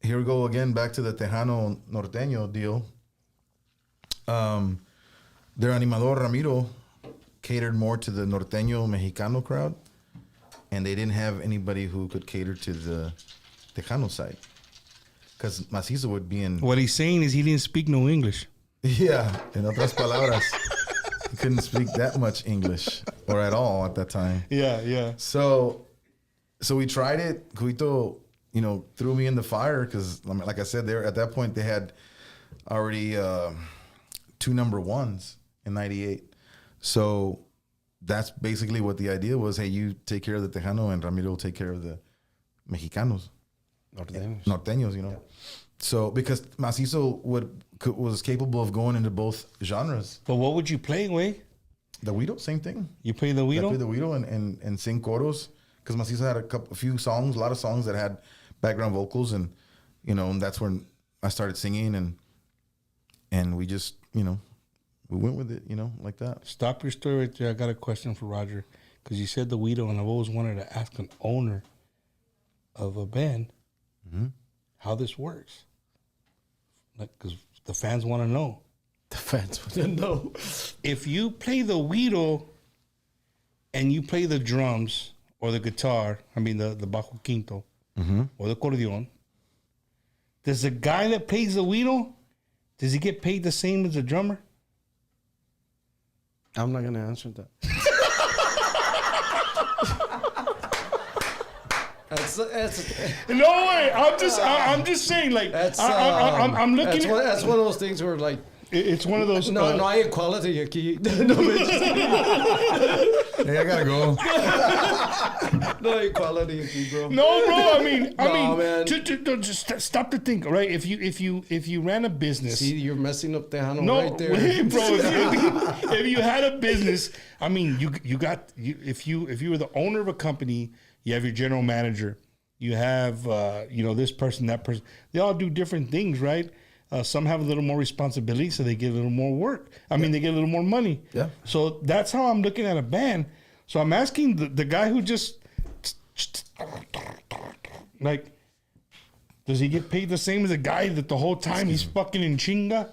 here we go again back to the Tejano Norteno deal. Their animador Ramiro catered more to the Norteño Mexicano crowd, and they didn't have anybody who could cater to the Tejano side, because Macizo would be in. What he's saying is he didn't speak no English. Yeah, en otras palabras, he couldn't speak that much English or at all at that time. Yeah. So we tried it. Cuito, threw me in the fire because, like I said, at that point they had already 2 number ones in 98. So that's basically what the idea was. Hey, you take care of the Tejano and Ramiro will take care of the Mexicanos. Norteños, Yeah. So because Macizo was capable of going into both genres. But what would you play, güey? The Guido, same thing. You play the Guido? I play the Guido and sing coros, because Macizo had a few songs, a lot of songs that had background vocals, and and that's when I started singing, and we just we went with it, like that. Stop your story right there. I got a question for Roger, because you said the Guido, and I've always wanted to ask an owner of a band how this works. Like, because the fans want to know. The fans want to know. If you play the Guido and you play the drums or the guitar, the bajo quinto or the acordeon, does the guy that plays the Guido, does he get paid the same as the drummer? I'm not going to answer that. No way. I'm just saying, like, I'm looking. That's one of those things where, like, it's one of those. No hay equality aquí. Hey, I gotta go. No equality aquí, bro. No, bro. Man. Just stop to think. All right, if you ran a business, See, you're messing up Tejano right there. Wait, bro. If you had a business, if you were the owner of a company, you have your general manager, you have this person, that person. They all do different things, right? Some have a little more responsibility, so they get a little more work. They get a little more money. Yeah. So that's how I'm looking at a band. So I'm asking the guy who just like, does he get paid the same as a guy that the whole time he's fucking in chinga?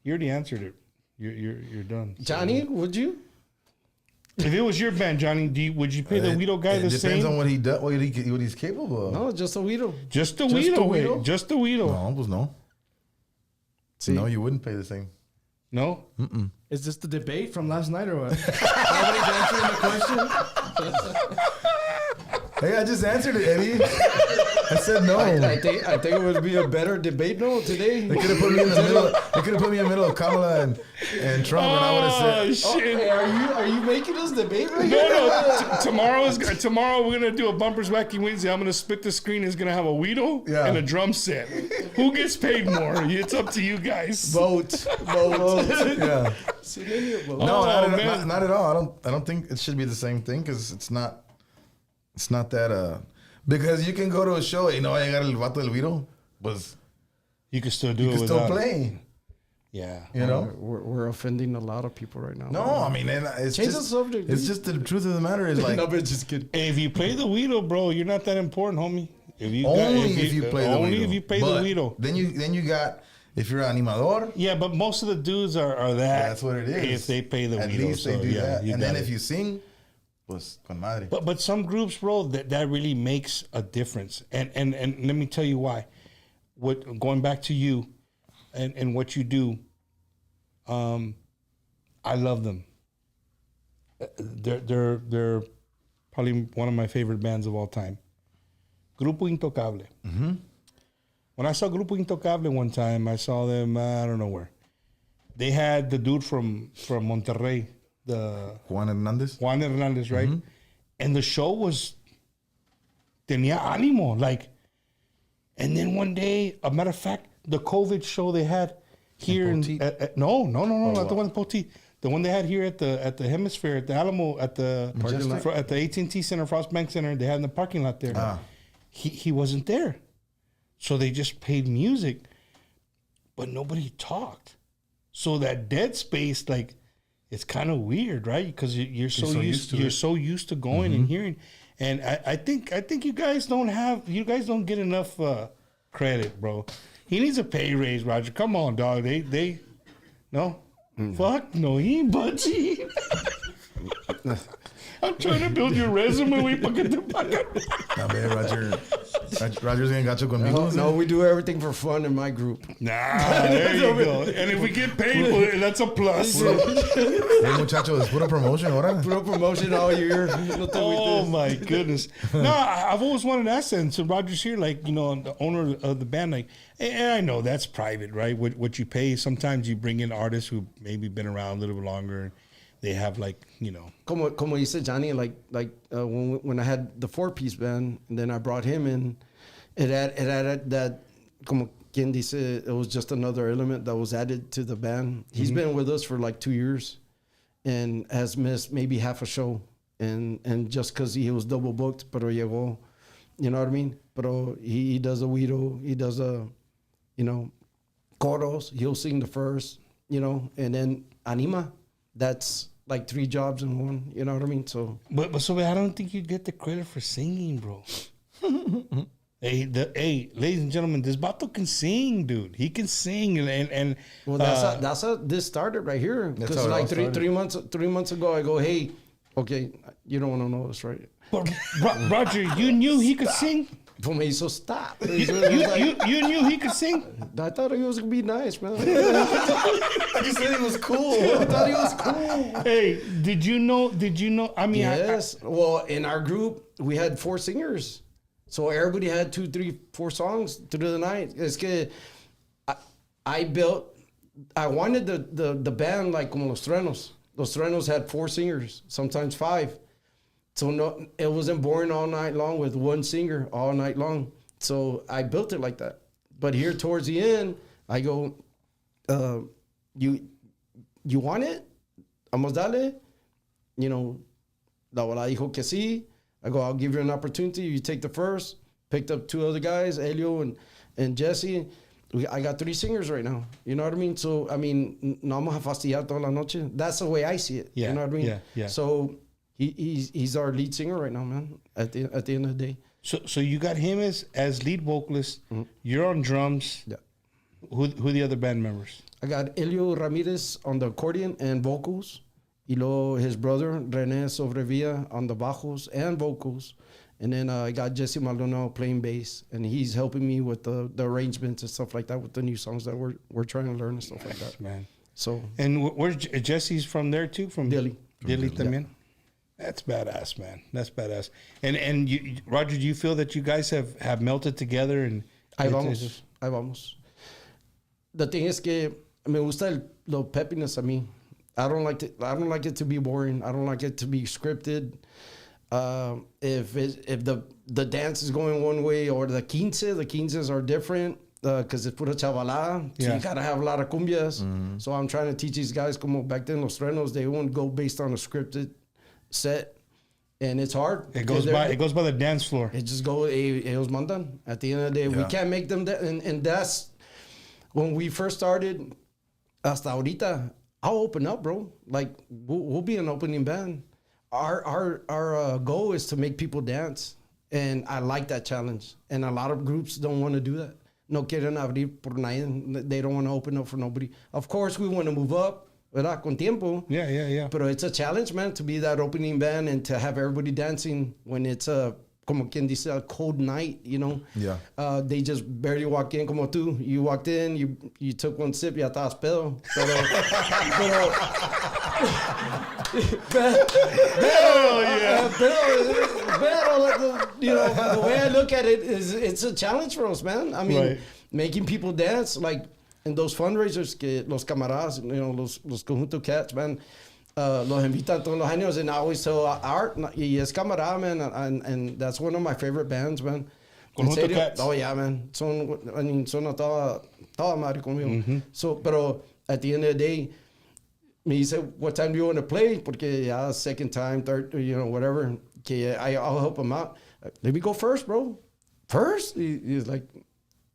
You already answered it. You're done. Johnny, would you? If it was your band, Johnny, would you pay the Guido guy the same? It depends on what he does, what he's capable of. No, just a Guido. Just the Guido. Just the Guido. No, pues no. See? No, you wouldn't pay the same. No? Mm-mm. Is this the debate from last night or what? Nobody's answering the question? Hey, I just answered it, Eddie. I said no. I think it would be a better debate today. They could have put me in the middle. They could have put me in the middle of Kamala and Trump, and I would have said, Shit. Hey, are you making us debate right No. Tomorrow we're gonna do a Bumpers Wacky Wednesday. I'm gonna split the screen. It's gonna have a Guido and a drum set. Who gets paid more? It's up to you guys. Vote. yeah. No, man. not at all. I don't think it should be the same thing, because it's not that because you can go to a show, llegar el vato del Guido, pues You can still do you it can without still it. play. Yeah. You know? We're offending a lot of people right now. No, I mean, and it's Change just, the subject, It's dude. just the truth of the matter is like No, but just kidding. Hey, if you play the Weedo, bro, you're not that important, homie. If you only if you play the Weedo. Only if you play But the Weedo. Then you got if you're animador. Yeah, but most of the dudes are that. That's what it is. If they play the At Weedo. least they so, do yeah, that. you And got then it. if you sing, pues con madre. But some groups, bro, that really makes a difference. And let me tell you why. Going back to you and what you do, I love them. They're probably one of my favorite bands of all time. Grupo Intocable. Mm-hmm. When I saw Grupo Intocable one time, I saw them, I don't know where. They had the dude from Monterrey, the Juan Hernandez. Juan Hernandez, right? Mm-hmm. And the show was tenía ánimo, like. And then one day, a matter of fact, the COVID show they had here in no, not the one in Poti. The one they had here at the Hemisphere, at the Alamo, at the AT&T Center, Frost Bank Center. They had in the parking lot there. He wasn't there, so they just played music, but nobody talked. So that dead space, like, it's kind of weird, right? Because you're so used to going and hearing. And I think you guys don't get enough credit, bro. He needs a pay raise, Roger. Come on, dog. They no. Fuck no, he ain't budgie. I'm trying to build your resume. We fucking do. Nah, man, Roger's gonna gacho conmigo. No, we do everything for fun in my group. Nah, there you go. And if we get paid, well, that's a plus. Hey, muchacho, es pura promotion, ahora. Puro promotion all year. Oh my goodness! No, I've always wanted to ask that. And so Roger's here, like, you know, the owner of the band, like, and I know that's private, right? What you pay. Sometimes you bring in artists who maybe been around a little bit longer. They have, like, you know. Como you said, Johnny, like when I had the 4-piece band, and then I brought him in, it added that, como quien dice, it was just another element that was added to the band. He's been with us for like 2 years, and has missed maybe half a show, and just because he was double booked, pero llegó, you know what I mean? Pero he does a Weedo, he does a, you know, coros, he'll sing the first, you know, and then anima. That's like 3 jobs in one, you know what I mean? So, but so I don't think you get the credit for singing, bro. Hey, ladies and gentlemen, this Vato can sing, dude. He can sing, and well, that's how this started right here. Because like three months ago, I go, hey, okay, you don't want to know this, right? But Roger, you knew he could sing. For me, so stop. You knew he could sing. I thought he was gonna be nice, man. I just said he was cool. I thought he was cool. Hey, did you know? I mean, yes. Well, in our group, we had 4 singers, so everybody had 2, 3, 4 songs through the night. Es que I wanted the band like como Los Trenos. Los Trenos had 4 singers, sometimes 5. So no, it wasn't boring all night long with one singer all night long. So I built it like that. But here towards the end, I go, you want it? Vamos dale. You know, la bola dijo que sí. I go, I'll give you an opportunity. You take the first. Picked up 2 other guys, Elio and Jesse. I got 3 singers right now. You know what I mean? So, I mean, no vamos a fastidiar toda la noche. That's the way I see it. Yeah, you know what I mean? yeah. So he's our lead singer right now, man. At the end of the day. So you got him as lead vocalist. Mm-hmm. You're on drums. Yeah. Who the other band members? I got Elio Ramirez on the accordion and vocals. Y luego his brother René Sobrevilla on the bajos and vocals. And then I got Jesse Maldonado playing bass, and he's helping me with the arrangements and stuff like that with the new songs that we're trying to learn and stuff like that. Man. So. And where's Jesse's from there too? From Dili. Dili también. That's badass, man. That's badass. And you, Roger, do you feel that you guys have melted together? And Ahí vamos. The thing is que me gusta lo peppiness a mí. I don't like it to be boring. I don't like it to be scripted. If the dance is going one way or the quinces are different because it's pura chavalada. So you gotta have a lot of cumbias. Mm-hmm. So I'm trying to teach these guys como back then Los Trenos, they won't go based on a scripted set, and it's hard. It goes by the dance floor. It just goes. Ellos mandan. At the end of the day, we can't make them that. And that's when we first started. hasta ahorita, I'll open up, bro. Like we'll be an opening band. Our goal is to make people dance, and I like that challenge. And a lot of groups don't want to do that. No quieren abrir por nadie. They don't want to open up for nobody. Of course, we want to move up, ¿verdad? Con tiempo. Yeah. But it's a challenge, man, to be that opening band and to have everybody dancing when it's a, como quien dice, a cold night, you know? Yeah. They just barely walk in, como tú. You walked in, you took one sip, ya estabas pedo. Pero, you know, the way I look at it is it's a challenge for us, man. I mean, Right. making people dance, like in those fundraisers, que los camaradas, you know, los conjunto cats, man, los invitan todos los años, and I always tell Art, y es camarada, man, and that's one of my favorite bands, man. En Conjunto serio? Cats. Oh, yeah, man. Son a toda madre conmigo. So, pero at the end of the day, me dice, what time do you want to play? Porque ya second time, third, you know, whatever. Que I'll help him out. Let me go first, bro. First? He's like,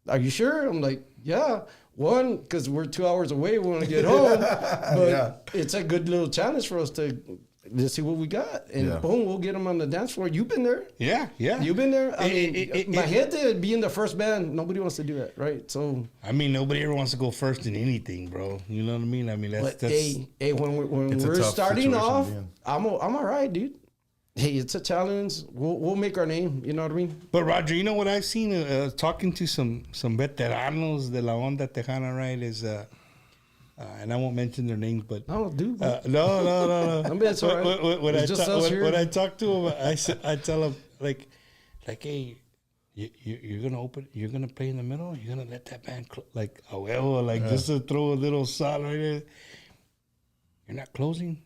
are you sure? I'm like, yeah. One, because we're 2 hours away. We want to get home. But it's a good little challenge for us to see what we got. And boom, we'll get them on the dance floor. You've been there. Yeah. You've been there. I mean, my head to be in the first band. Nobody wants to do that, right? So, I mean, nobody ever wants to go first in anything, bro. You know what I mean? I mean, that's hey, when It's a we're tough starting situation to off, be in. I'm all right, dude. Hey, it's a challenge. We'll make our name. You know what I mean? But Roger, you know what I've seen talking to some veteranos de la onda tejana, right? Is and I won't mention their names, but No, dude. no. I mean, it's all right. When It's just us here. when I talk to them, I tell them like, hey, you're gonna play in the middle. You're gonna let that band like a huevo, like just to throw a little salt right there. You're not closing.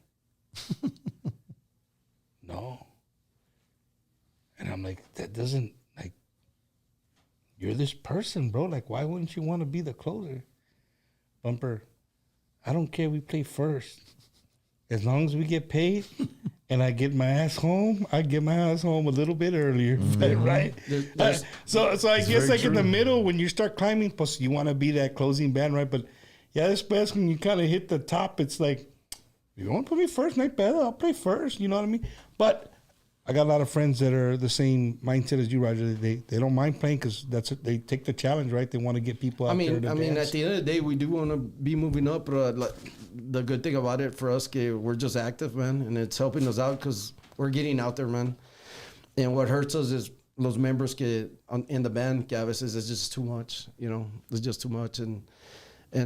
No. And I'm like, that doesn't, like, you're this person, bro. Like, why wouldn't you want to be the closer? Bumper, I don't care if we play first. As long as we get paid and I get my ass home, I get my ass home a little bit earlier, right? So I guess like in the middle, when you start climbing, plus you want to be that closing band, right? But yeah, it's best when you kind of hit the top. It's like, you want to put me first, night better, I'll play first. You know what I mean? But I got a lot of friends that are the same mindset as you, Roger. They don't mind playing because they take the challenge, right? They want to get people out there to I mean, dance. at the end of the day, we do want to be moving up. But like, the good thing about it for us, we're just active, man, and it's helping us out because we're getting out there, man. And what hurts us is los members in the band, que a veces it's just too much, you know, it's just too much. And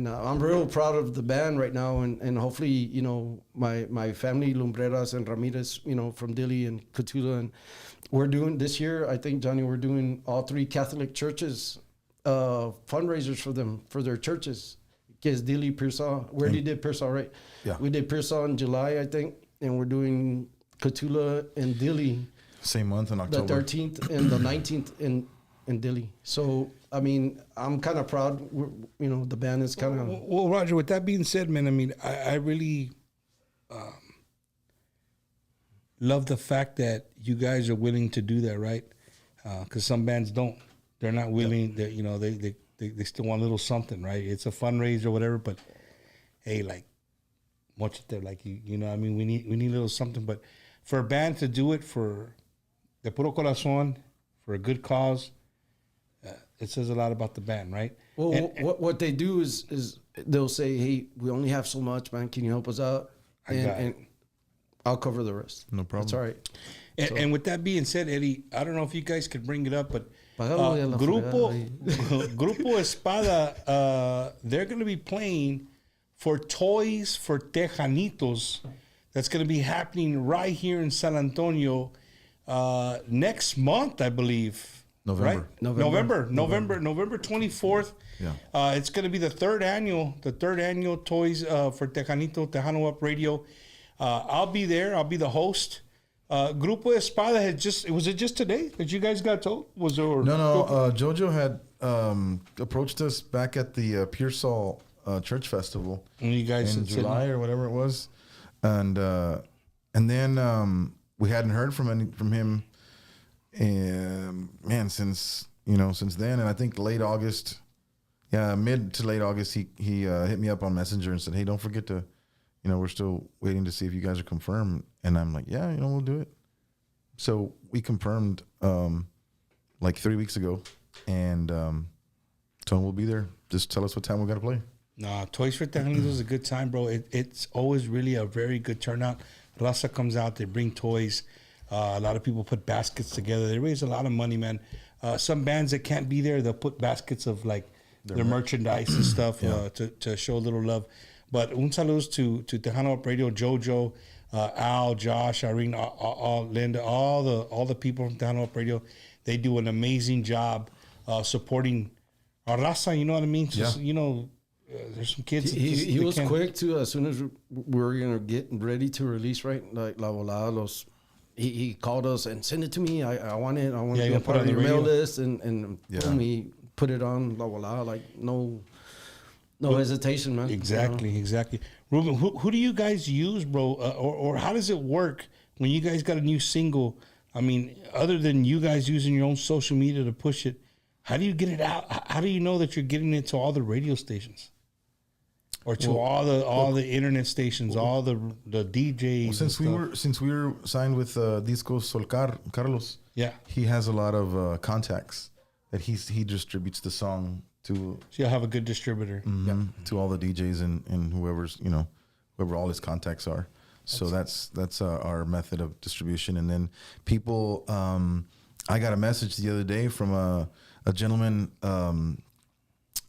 I'm real proud of the band right now, and hopefully, you know, my family, Lumbreras and Ramirez, you know, from Dili and Cotula, and we're doing this year, I think, Johnny, we're doing all 3 Catholic churches, fundraisers for them, for their churches. Que es Dili, Pearsall. We already did Pearsall, right? Yeah. We did Pearsall in July, I think, and we're doing Cotula and Dili Same month in the October. 13th and the 19th in Dili. So, I mean, I'm kind of proud. You know, the band is kind of... Well, Roger, with that being said, man, I mean, I really love the fact that you guys are willing to do that, right? Because some bands don't. They're not willing. Yep. You know, they still want a little something, right? It's a fundraiser or whatever, but hey, like, watch it there, like, you know, I mean, we need a little something. But for a band to do it for de puro corazón, for a good cause, it says a lot about the band, right? Well, and what they do is they'll say, hey, we only have so much, man. Can you help us out? And I'll cover the rest. No problem. It's all right. And with that being said, Eddie, I don't know if you guys could bring it up, but Grupo Espada, they're going to be playing for Toys for Tejanitos. That's going to be happening right here in San Antonio next month, I believe. November. Right? November 24th. Yeah. It's going to be the third annual Toys for Tejano Up Radio. I'll be there. I'll be the host. Grupo Espada was it just today that you guys got told? Was there? No. Jojo had approached us back at the Pearsall Church Festival And you guys in said July or whatever it was, and then we hadn't heard from him, since then, and I think late August, Yeah, mid to late August, he hit me up on Messenger and said, "Hey, don't forget to, we're still waiting to see if you guys are confirmed." And I'm like, "Yeah, we'll do it." So we confirmed like 3 weeks ago, and told him we'll be there. Just tell us what time we got to play. Nah, Toys for Tejanitos is a good time, bro. It's always really a very good turnout. Raza comes out, they bring toys. A lot of people put baskets together. They raise a lot of money, man. Some bands that can't be there, they'll put baskets of like their merchandise and stuff to show a little love. But un saludos to Tejano Up Radio, Jojo, Al, Josh, Irene, all Linda, all the people from Tejano Up Radio. They do an amazing job supporting our raza. You know what I mean? Just, there's some kids. He was quick too. As soon as we were gonna get ready to release, right? Like La Volada, he called us and send it to me. I want it. I want to be a part of your mail list, and boom, he put it on La Volada. Like no hesitation, man. Exactly. Ruben, who do you guys use, bro? Or how does it work when you guys got a new single? I mean, other than you guys using your own social media to push it, how do you get it out? How do you know that you're getting it to all the radio stations? Or to all the internet stations, all the DJs. Well, since we were signed with Discos Solcar, Carlos, he has a lot of contacts that he distributes the song to. So you'll have a good distributor. To all the DJs and whoever all his contacts are. So that's our method of distribution. And then people, I got a message the other day from a gentleman,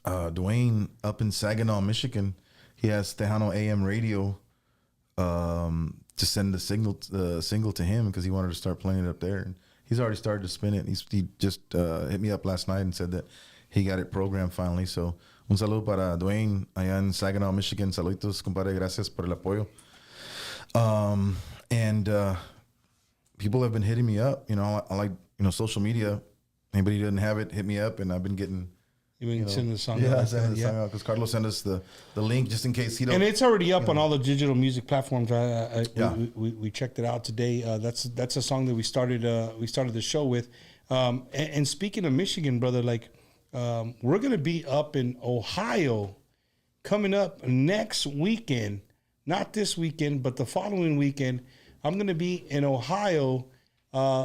Dwayne, up in Saginaw, Michigan. He has Tejano AM radio to send the single to him because he wanted to start playing it up there. And he's already started to spin it. He just hit me up last night and said that he got it programmed finally. So un saludo para Dwayne allá en Saginaw, Michigan. Saluditos, compadre. Gracias por el apoyo. And people have been hitting me up. I like social media. Anybody who doesn't have it, hit me up, and I've been getting. You've been sending the song out. Yeah, sending the song out because Carlos sent us the link just in case he don't. And it's already up on all the digital music platforms. We checked it out today. That's a song that we started the show with. And speaking of Michigan, brother, like we're gonna be up in Ohio coming up next weekend. Not this weekend, but the following weekend. I'm gonna be in Ohio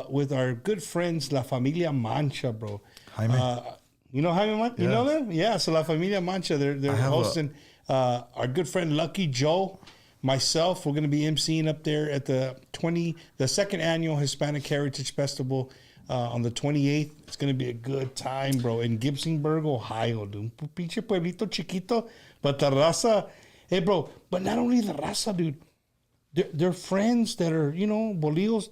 with our good friends La Familia Mancha, bro. Jaime. You know Jaime Mancha? You know them? Yeah, so La Familia Mancha, they're hosting our good friend Lucky Joe, myself. We're going to be emceeing up there at the second annual Hispanic Heritage Festival on the 28th. It's going to be a good time, bro, in Gibsonburg, Ohio, dude. Pinche pueblito chiquito, but the raza, hey, bro, but not only the raza, dude. They're friends that are, bolillos.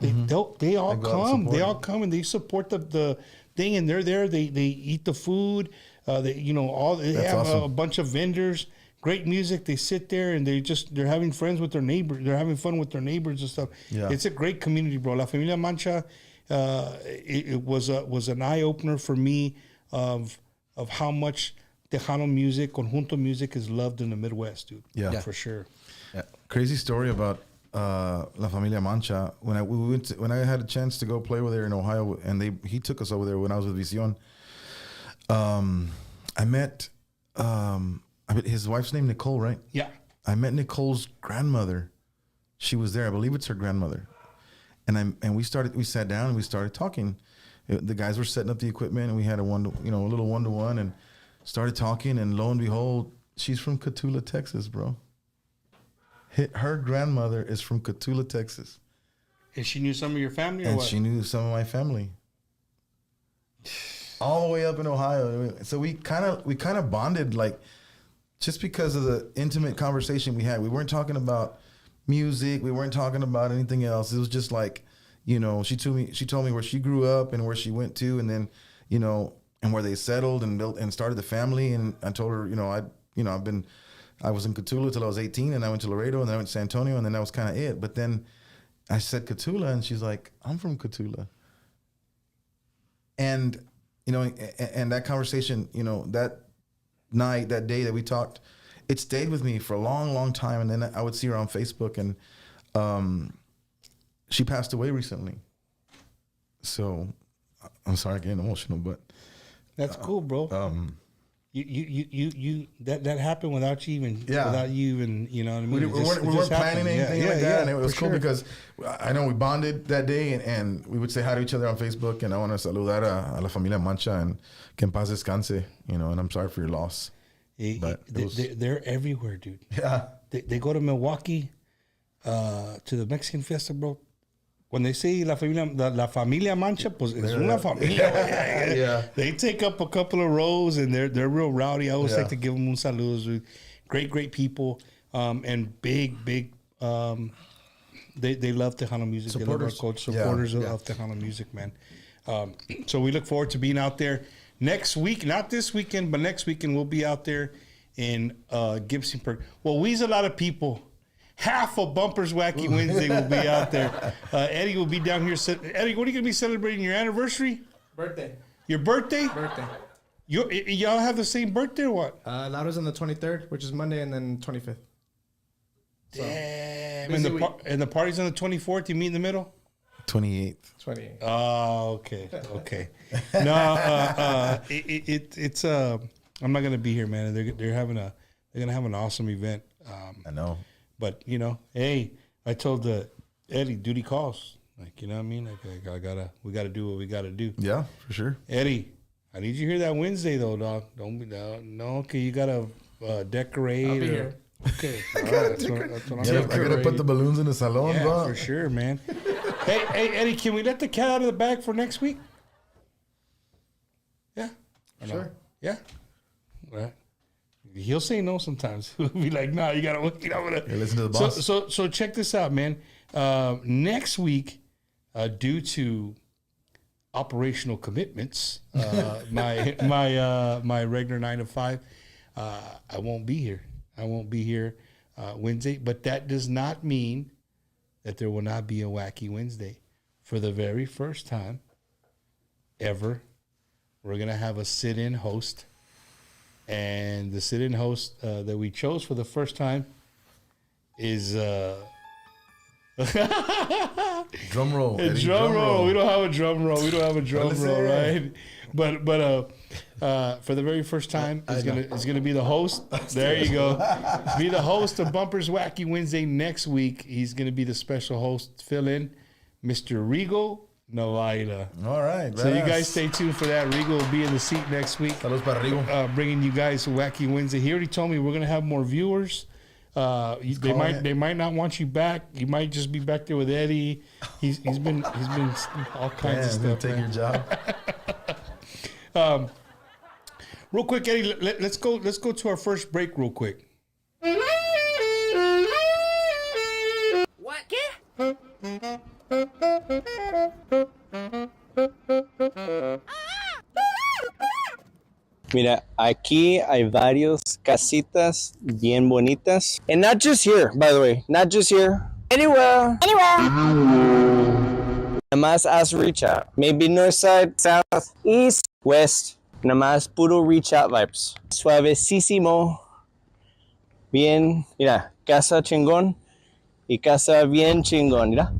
They all come. They all come and they support the thing, and they're there. They eat the food. They have awesome. A bunch of vendors. Great music. They sit there and they're having friends with their neighbors. They're having fun with their neighbors and stuff. Yeah. It's a great community, bro. La Familia Mancha. It was an eye opener for me of how much Tejano music, conjunto music, is loved in the Midwest, dude. Yeah, for sure. Yeah. Crazy story about La Familia Mancha. When I had a chance to go play with her in Ohio, and he took us over there when I was with Vision. I met his wife's name Nicole, right? Yeah. I met Nicole's grandmother. She was there. I believe it's her grandmother. And we sat down and we started talking. The guys were setting up the equipment, and we had a little one-to-one, and started talking. And lo and behold, she's from Cotulla, Texas, bro. Her grandmother is from Cotulla, Texas. And she knew some of your family, or and what? She knew some of my family. All the way up in Ohio. So we kind of bonded, like, just because of the intimate conversation we had. We weren't talking about music. We weren't talking about anything else. It was just like, she told me where she grew up and where she went to, and then, and where they settled and built and started the family. And I told her, I was in Cotulla till I was 18, and I went to Laredo, and then I went to San Antonio, and then that was kind of it. But then I said Cotulla, and she's like, I'm from Cotulla. And, and that conversation, that night, that day that we talked, it stayed with me for a long, long time. And then I would see her on Facebook, and she passed away recently. So I'm sorry, getting emotional, but that's cool, bro. that happened without you even, Yeah. without you even, you know what I mean? We weren't planning anything like that, and it was for cool sure. because I know we bonded that day, and we would say hi to each other on Facebook, and I want to saludar a la familia Mancha, and que en paz descanse, you know, and I'm sorry for your loss. But They're everywhere, dude. Yeah. They go to Milwaukee, to the Mexican Fiesta, bro. When they say la familia Mancha, pues es una familia. Yeah. They take up a couple of rows, and they're real rowdy. I always like to give them un saludos. Great people, and big. They love Tejano music. They love our culture. Supporters of Tejano music, man. So we look forward to being out there next week. Not this weekend, but next weekend we'll be out there in Gibsonburg. Well, we's a lot of people. Half of Bumpers Wacky Wednesday will be out there. Eddie will be down here. Eddie, what are you going to be celebrating? Your anniversary? Birthday. Your birthday? Birthday. Y'all have the same birthday or what? Laura's on the 23rd, which is Monday, and then 25th. So, damn. busy And the party's on the 24th? You meet in the middle? 28th. 28th. Oh, okay. No, it's I'm not gonna be here, man. They're gonna have an awesome event. I know. But you know, hey, I told Eddie, duty calls. Like, you know what I mean? Like, we gotta do what we gotta do. Yeah, for sure. Eddie, I need you here that Wednesday though, dog. Don't be no. Okay, you gotta decorate. I'll be here. Okay, all right, that's what I'm Yeah, I gotta put the balloons in the salon, yeah, bro. for sure, man. hey, Eddie, can we let the cat out of the bag for next week? Yeah. Or Sure. No? Yeah. Right. He'll say no sometimes. He'll be like, "Nah, you gotta Hey, listen to the boss. So check this out, man. Next week, due to operational commitments, my regular 9 to 5, I won't be here. Wednesday, but that does not mean that there will not be a Wacky Wednesday. For the very first time ever, we're gonna have a sit-in host. And the sit-in host that we chose for the first time is Drum roll. a Eddie, drum roll. We don't have a drum roll. Right? But for the very first time, it's gonna be the host. There you go. Be the host of Bumpers Wacky Wednesday next week. He's gonna be the special host. Fill in, Mr. Regal Novaida. All right. So you guys stay tuned for that. Regal will be in the seat next week. Saludos para Rigo. Bringing you guys Wacky Wednesday. He already told me we're gonna have more viewers. They might not want you back. You might just be back there with Eddie. He's been all kinds of stuff. Take man. your job. Real quick, Eddie. Let's go to our first break real quick. What? Mira, aquí hay varios casitas bien bonitas. And not just here, by the way. Not just here. Anywhere. Nada más haz reach out. Maybe north side, south, east, west. Nada más puro reach out vibes. Suavecísimo. Bien, mira, casa chingón y casa bien chingón, mira.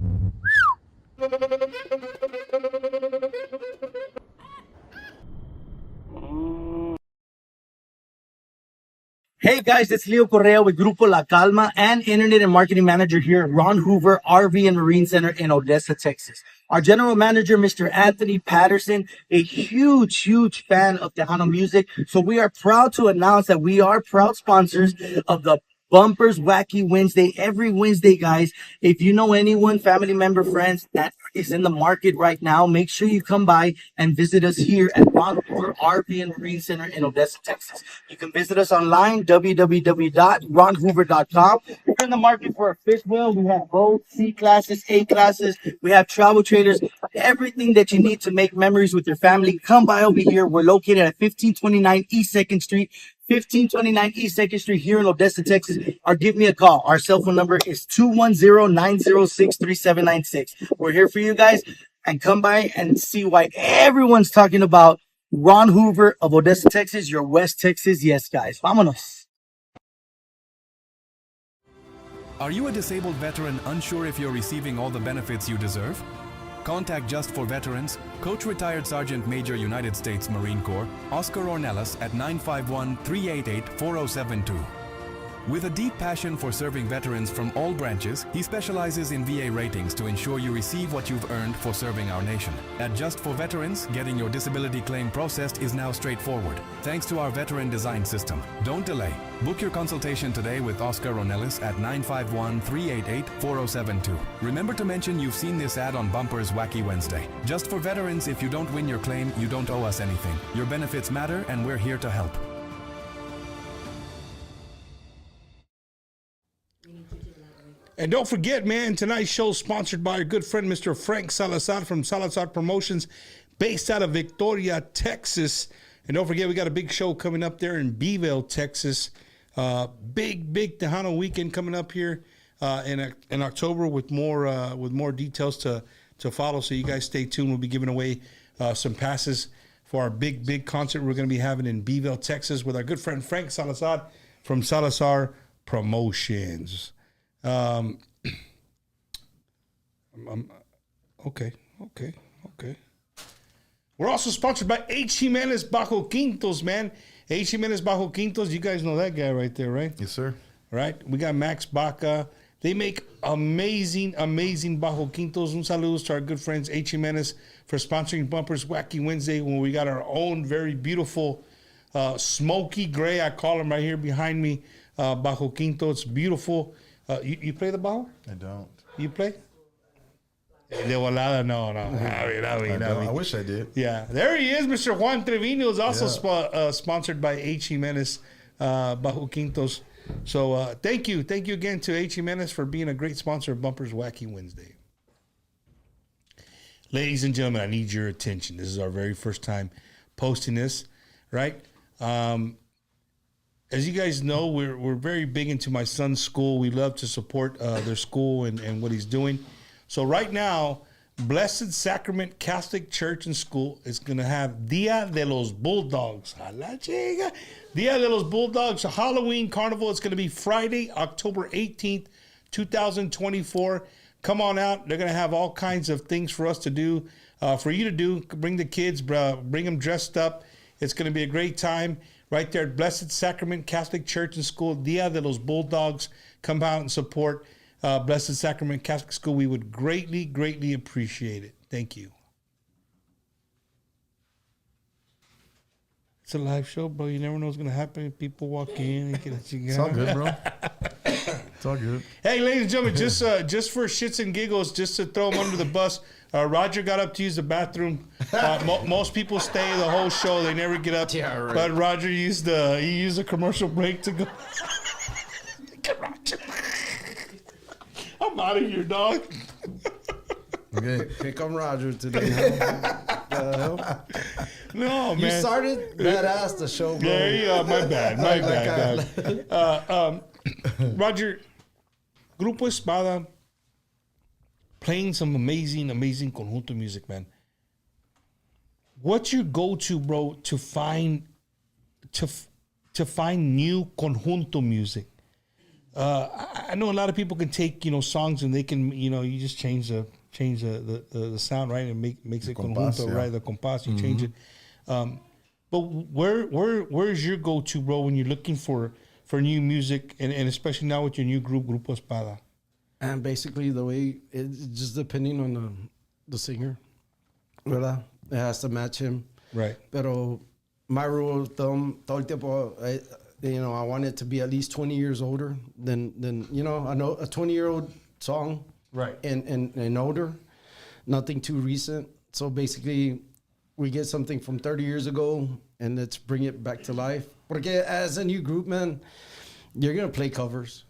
Hey guys, it's Leo Correa with Grupo La Calma and Internet and Marketing Manager here at Ron Hoover RV and Marine Center in Odessa, Texas. Our General Manager, Mr. Anthony Patterson, a huge fan of Tejano music. So we are proud to announce that we are proud sponsors of the Bumpers Wacky Wednesday every Wednesday, guys. If you know anyone, family member, friends that is in the market right now, make sure you come by and visit us here at Ron Hoover RV and Marine Center in Odessa, Texas. You can visit us online, www.ronhoover.com. If you're in the market for a fifth wheel, we have both C classes, A classes. We have travel trailers, everything that you need to make memories with your family. Come by over here. We're located at 1529 East 2nd Street. 1529 East 2nd Street here in Odessa, Texas, or give me a call. Our cell phone number is 210-906-3796. We're here for you guys, and come by and see why everyone's talking about Ron Hoover of Odessa, Texas, your West Texas. Yes, guys. Vámonos. Are you a disabled veteran unsure if you're receiving all the benefits you deserve? Contact Just for Veterans, Coach Retired Sergeant Major United States Marine Corps, Oscar Ornelas at 951-388-4072. With a deep passion for serving veterans from all branches, he specializes in VA ratings to ensure you receive what you've earned for serving our nation. At Just for Veterans, getting your disability claim processed is now straightforward, thanks to our veteran design system. Don't delay. Book your consultation today with Oscar Ornelas at 951-388-4072. Remember to mention you've seen this ad on Bumper's Wacky Wednesday. Just for Veterans, if you don't win your claim, you don't owe us anything. Your benefits matter, and we're here to help. And don't forget, man, tonight's show is sponsored by our good friend, Mr. Frank Salazar from Salazar Promotions, based out of Victoria, Texas. And don't forget, we got a big show coming up there in Beeville, Texas. Big Tejano weekend coming up here in October with more details to follow. So you guys stay tuned. We'll be giving away some passes for our big concert we're going to be having in Beeville, Texas, with our good friend Frank Salazar from Salazar Promotions. Okay. We're also sponsored by H. Jimenez Bajo Quintos, man. H. Jimenez Bajo Quintos, you guys know that guy right there, right? Yes, sir. Right? We got Max Baca. They make amazing Bajo Quintos. Un saludos to our good friends H. Jimenez for sponsoring Bumpers Wacky Wednesday, when we got our own very beautiful smoky gray, I call them right here behind me, Bajo Quinto. It's beautiful. You play the bajo? I don't. You play? De volada, no. I wish I did. Yeah, there he is, Mr. Juan Trevino is also sponsored by H. Jimenez Bajo Quintos. So thank you again to H. Jimenez for being a great sponsor of Bumpers Wacky Wednesday. Ladies and gentlemen, I need your attention. This is our very first time posting this, right? As you guys know, we're very big into my son's school. We love to support their school and what he's doing. So right now, Blessed Sacrament Catholic Church and School is going to have Dia de los Bulldogs. A la chica. Dia de los Bulldogs, Halloween Carnival. It's going to be Friday, October 18th, 2024. Come on out. They're going to have all kinds of things for us to do, for you to do. Bring the kids, bring them dressed up. It's going to be a great time. Right there at Blessed Sacrament Catholic Church and School, Dia de los Bulldogs. Come out and support Blessed Sacrament Catholic School. We would greatly appreciate it. Thank you. It's a live show, bro. You never know what's going to happen. People walk in and get a cigar. It's all good, bro. It's all good. Hey, ladies and gentlemen, just for shits and giggles, just to throw them under the bus, Roger got up to use the bathroom. Most people stay the whole show; they never get up. Yeah, right. But Roger used a commercial break to go. Roger. I'm out of here, dog. Okay. Pick on Roger today. No, man. You started that ass the show, bro. Yeah, my bad, dog. Roger, Grupo Espada, playing some amazing conjunto music, man. What's your go-to, bro, to find new conjunto music? I know a lot of people can take songs and they can you just change the sound, right, and makes it conjunto, right? The compás, you change it. But where's your go-to, bro, when you're looking for new music, and especially now with your new group, Grupo Espada? And basically, the way it's just depending on the singer, ¿verdad? It has to match him, right? Pero my rule of thumb, todo el tiempo, I want it to be at least 20 years older than I know a 20-year-old song, right? And older, nothing too recent. So basically, we get something from 30 years ago and let's bring it back to life. Porque as a new group, man, you're gonna play covers.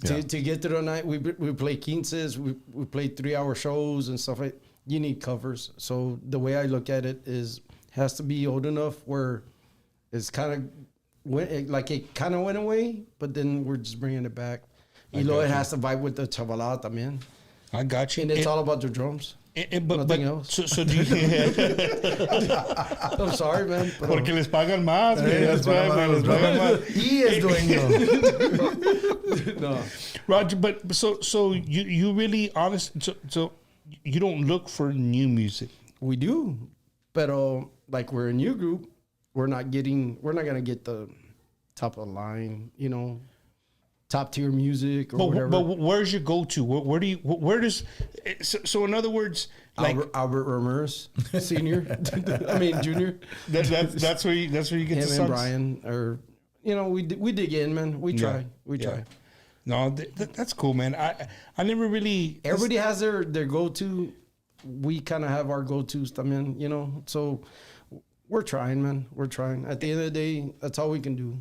Yeah. To get through the night, we play quinces, we play 3-hour shows and stuff like. You need covers. So the way I look at it is, has to be old enough where it's kind of it kind of went away, but then we're just bringing it back. It has to vibe with the chavalada también. I got you. And it's all about the drums. Nothing else. So do you? I'm sorry, man. Porque les pagan más. That's why les pagan más. He is dueño. No, Roger. But so you really honest. So you don't look for new music. We do, but like we're a new group, we're not gonna get the top of the line, top tier music or whatever. But where's your go-to? Where does? So in other words, like Albert Ramirez, senior, junior. That's where you get him the and songs? Brian, or we dig in, man. We try. No, that's cool, man. I never really. Everybody has their go-to. We kind of have our go-tos. So we're trying, man. We're trying. At the end of the day, that's all we can do.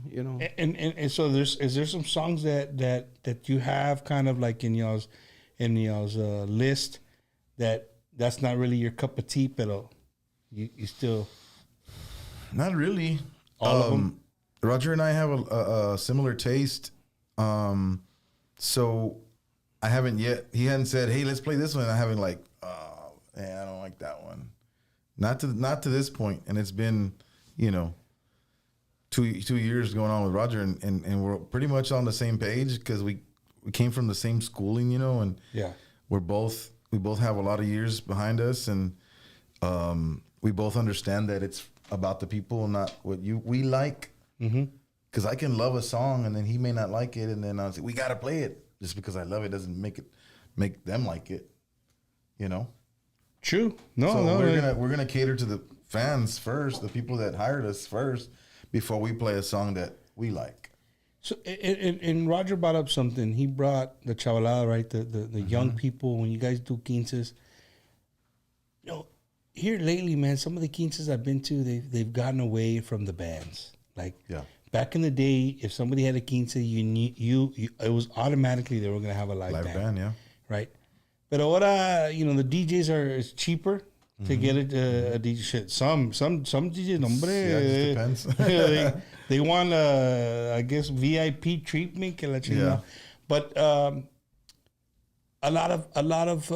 And so is there some songs that you have kind of like in y'all's list that's not really your cup of tea, but you still. Not really. All of them. Roger and I have a similar taste. So I haven't yet. He hadn't said, "Hey, let's play this one." I haven't like, "Oh, man, I don't like that one." Not to this point, and it's been, 2 years going on with Roger, and we're pretty much on the same page because we came from the same schooling, and we both have a lot of years behind us, and we both understand that it's about the people, not what we like. Because I can love a song and then he may not like it, and then I'll say we gotta play it. Just because I love it doesn't make them like it. True. We're gonna cater to the fans first, the people that hired us first, before we play a song that we like. So and Roger brought up something. He brought the chavalada, right? The young people, when you guys do quinces. Here lately, man, some of the quinces I've been to, they've gotten away from the bands. Like back in the day, if somebody had a quince, it was automatically they were gonna have a live band, right? But ahora, the DJs it's cheaper to get a DJ. Shit, some DJs, hombre, it just depends. they want I guess VIP treatment, que la chingada. But a lot of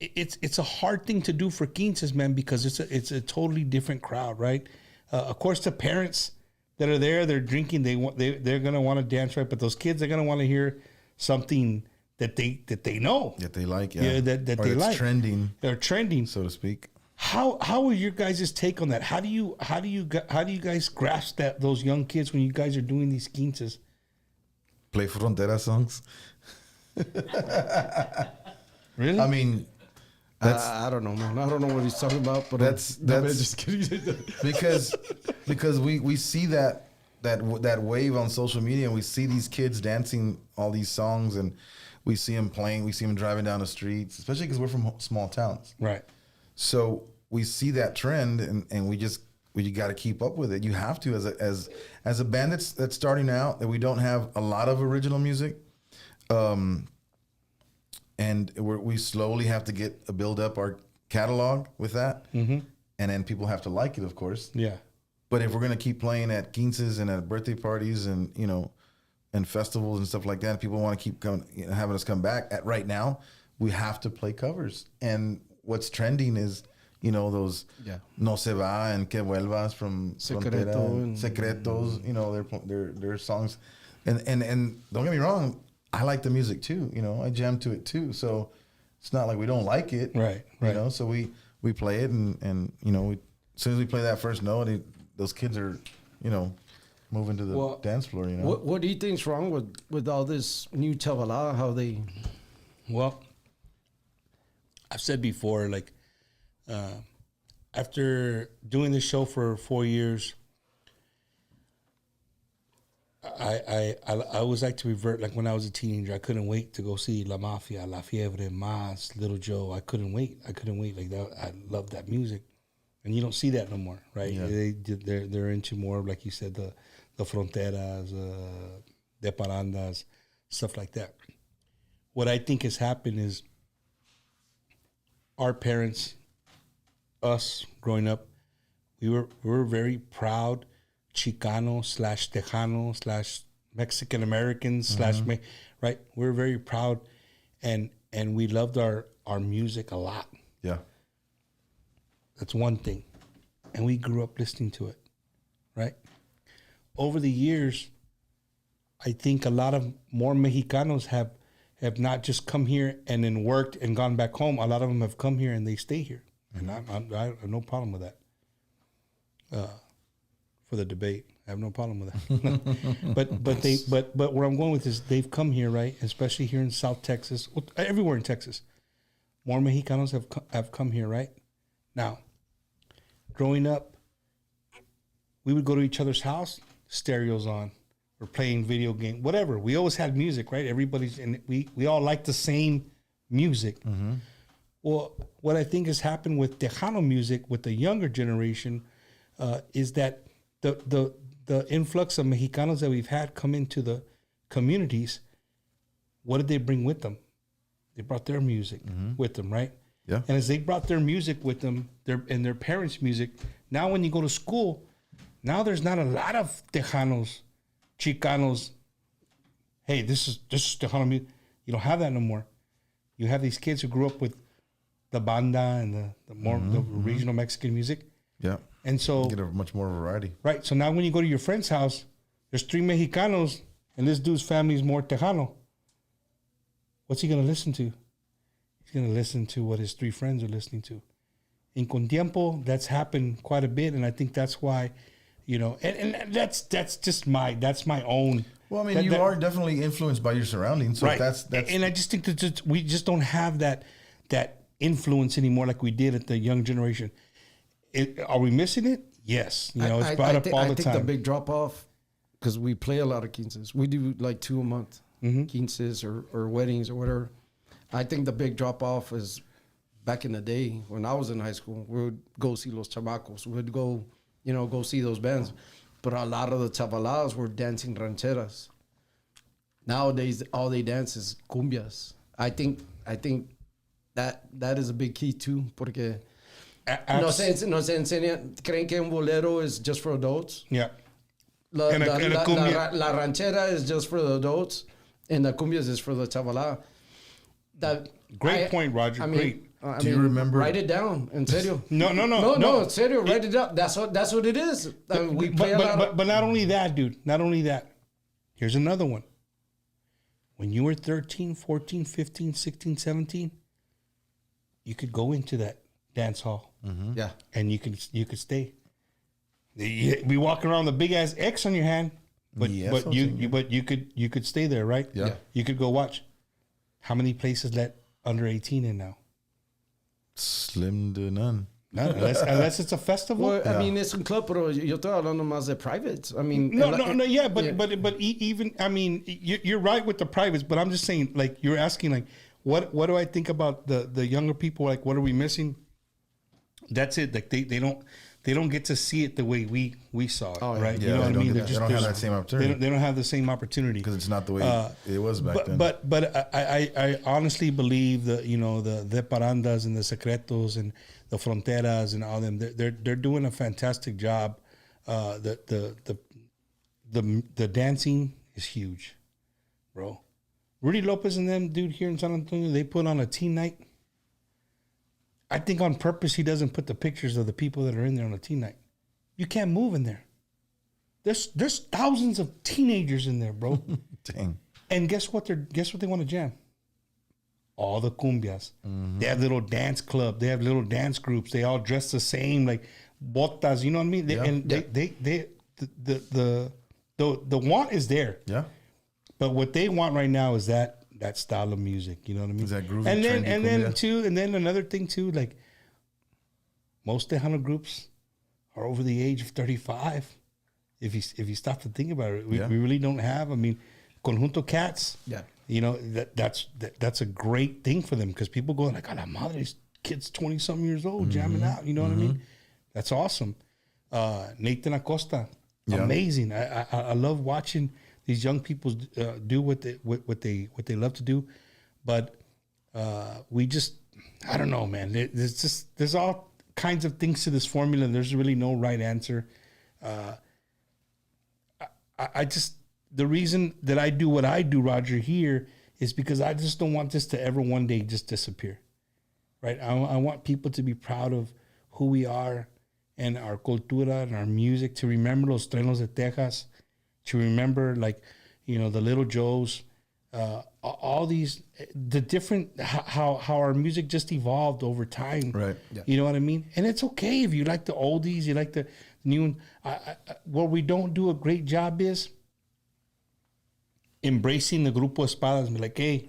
it's a hard thing to do for quinces, man, because it's a totally different crowd, right? Of course, the parents that are there, they're drinking, they're gonna want to dance, right? But those kids are gonna want to hear something that they know, that they like, that they like, trending. They're trending, so to speak. How are your guys' take on that? How do you guys grasp those young kids when you guys are doing these quinces? Play Frontera songs. Really? I mean, I don't know, man. I don't know what he's talking about, but that's just kidding. because we see that wave on social media, and we see these kids dancing all these songs, and we see them playing, we see them driving down the streets, especially because we're from small towns, right? So we see that trend, and we got to keep up with it. You have to, as a band that's starting out, that we don't have a lot of original music. And we slowly have to build up our catalog with that. And then people have to like it, of course. Yeah. But if we're going to keep playing at quinces and at birthday parties and, and festivals and stuff like that, people want to keep having us come back. Right now, we have to play covers. And what's trending is, those No Se Va and Que Vuelvas from Frontera, and Secretos, their songs. And don't get me wrong, I like the music too, I jam to it too. So it's not like we don't like it. Right. So we play it and as soon as we play that first note, those kids are, moving to the dance floor, What do you think's wrong with all this new chavalada, how they... Well, I've said before, like, after doing this show for 4 years, I always like to revert. Like when I was a teenager, I couldn't wait to go see La Mafia, La Fiebre, Mas, Little Joe. I couldn't wait. Like that. I love that music, and you don't see that no more, right? Yeah. They're into more, like you said, the fronteras, de parandas, stuff like that. What I think has happened is our parents, us growing up, we were very proud. Chicano / Tejano / Mexican Americans / right? We're very proud, and we loved our music a lot. Yeah, that's one thing, and we grew up listening to it, right? Over the years, I think a lot of more Mexicanos have not just come here and then worked and gone back home. A lot of them have come here and they stay here, and I have no problem with that. For the debate, I have no problem with that. but where I'm going with this, they've come here, right? Especially here in South Texas, everywhere in Texas. More Mexicanos have come here, right? Now, growing up, we would go to each other's house, stereos on, we're playing video game, whatever. We always had music, right? Everybody's, and we all like the same music. Well, what I think has happened with Tejano music, with the younger generation, is that the influx of Mexicanos that we've had come into the communities, what did they bring with them? They brought their music with them, right? Yeah. And as they brought their music with them, their parents' music, now when you go to school, now there's not a lot of Tejanos, Chicanos. Hey, this is Tejano music. You don't have that no more. You have these kids who grew up with the banda and the regional Mexican music. Yeah. And so get a much more variety. Right. So now when you go to your friend's house, there's 3 Mexicanos and this dude's family is more Tejano. What's he going to listen to? He's going to listen to what his 3 friends are listening to. In Con Tiempo, that's happened quite a bit, and I think that's why, and that's just my own. Well, I mean, you are definitely influenced by your surroundings, so right. that's. And I just think that we just don't have that influence anymore like we did at the young generation. Are we missing it? Yes. It's brought up all the time. I think the big drop off, because we play a lot of quinces. We do like 2 a month, quinces or weddings or whatever. I think the big drop off is back in the day when I was in high school. We would go see Los Chamacos. We'd go, go see those bands. But a lot of the chavaladas were dancing rancheras. Nowadays, all they dance is cumbias. I think that is a big key too, porque no se enseña, creen que un bolero is just for adults. Yeah. La ranchera is just for the adults, and the cumbias is for the chavalada. Great point, Roger. Great. Do you remember? Write it down. En serio. No. En serio. Write it up. That's what it is. We play but not only that, dude. Not only that. Here's another one. When you were 13, 14, 15, 16, 17, you could go into that dance hall. Yeah. And you could stay. We walk around with a big ass X on your hand, but you could stay there, right? Yeah. You could go watch. How many places let under 18 in now? Slim to none. Unless it's a festival. Well, I mean, it's un club, pero yo estoy hablando más de privates. I mean, but even, I mean, you're right with the privates, but I'm just saying, like, you're asking, like, what do I think about the younger people? Like, what are we missing? That's it. Like, they don't get to see it the way we saw it, right? Yeah, you know what I mean? They don't have that same opportunity. They don't have the same opportunity because it's not the way it was back then. But I honestly believe that the parandas and the secretos and the fronteras and all them, they're doing a fantastic job. The dancing is huge, bro. Rudy Lopez and them, dude, here in San Antonio, they put on a teen night. I think on purpose he doesn't put the pictures of the people that are in there on a teen night. You can't move in there. There's thousands of teenagers in there, bro. Dang. And guess what they want to jam? All the cumbias. They have little dance club. They have little dance groups. They all dress the same, like botas. You know what I mean? The want is there. Yeah. But what they want right now is that style of music. You know what I mean? Is that groovy, and then another thing too, like most Tejano groups are over the age of 35. If you stop to think about it, we really don't have. I mean, Conjunto Cats. Yeah. That's a great thing for them because people go like, "A la madre, this kid's 20-something years old jamming out." You know what I mean? That's awesome. Nathan Acosta, amazing. I love watching these young people do what they love to do, but we just, I don't know, man. There's all kinds of things to this formula. There's really no right answer. The reason that I do what I do, Roger, here is because I just don't want this to ever one day just disappear, right? I want people to be proud of who we are and our cultura and our music, to remember los trenos de Texas, to remember, like, the Little Joes, all these, the different, how our music just evolved over time. Right. Yeah. You know what I mean? And it's okay if you like the oldies, you like the new. Where we don't do a great job is embracing the Grupo Espada and be like, hey,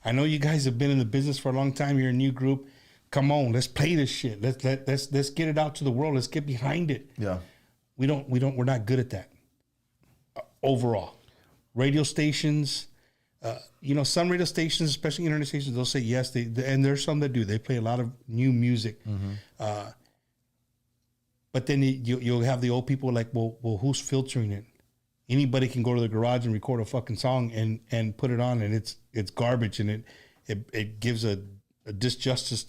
I know you guys have been in the business for a long time. You're a new group. Come on, let's play this shit. Let's get it out to the world. Let's get behind it. Yeah. We're not good at that overall. Radio stations, some radio stations, especially internet stations, they'll say yes. And there's some that do. They play a lot of new music. But then you'll have the old people like, well, who's filtering it? Anybody can go to the garage and record a fucking song and put it on, and it's garbage, and it gives a disjustice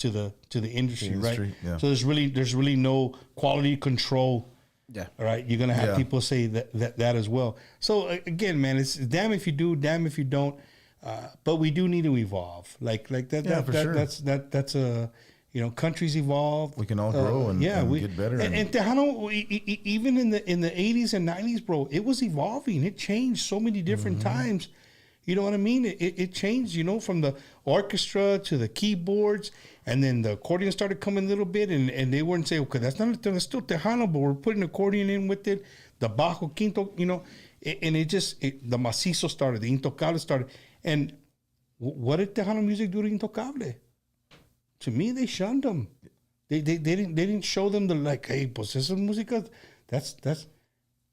to the industry, right? Yeah. So there's really no quality control. Yeah. All right. You're gonna have people say that as well. So again, man, it's damn if you do, damn if you don't. But we do need to evolve. Like that. Yeah, for sure. That's a countries evolve. We can all grow and get better. And Tejano, even in the 80s and 90s, bro, it was evolving. It changed so many different times. You know what I mean? It changed, from the orchestra to the keyboards, and then the accordion started coming a little bit, and they wouldn't say, okay, that's still Tejano, but we're putting accordion in with it, the bajo, quinto, and the macizo started, the intocable started. And what did Tejano music do to intocable? To me, they shunned them. They didn't show them the like, hey, pues esa música, that's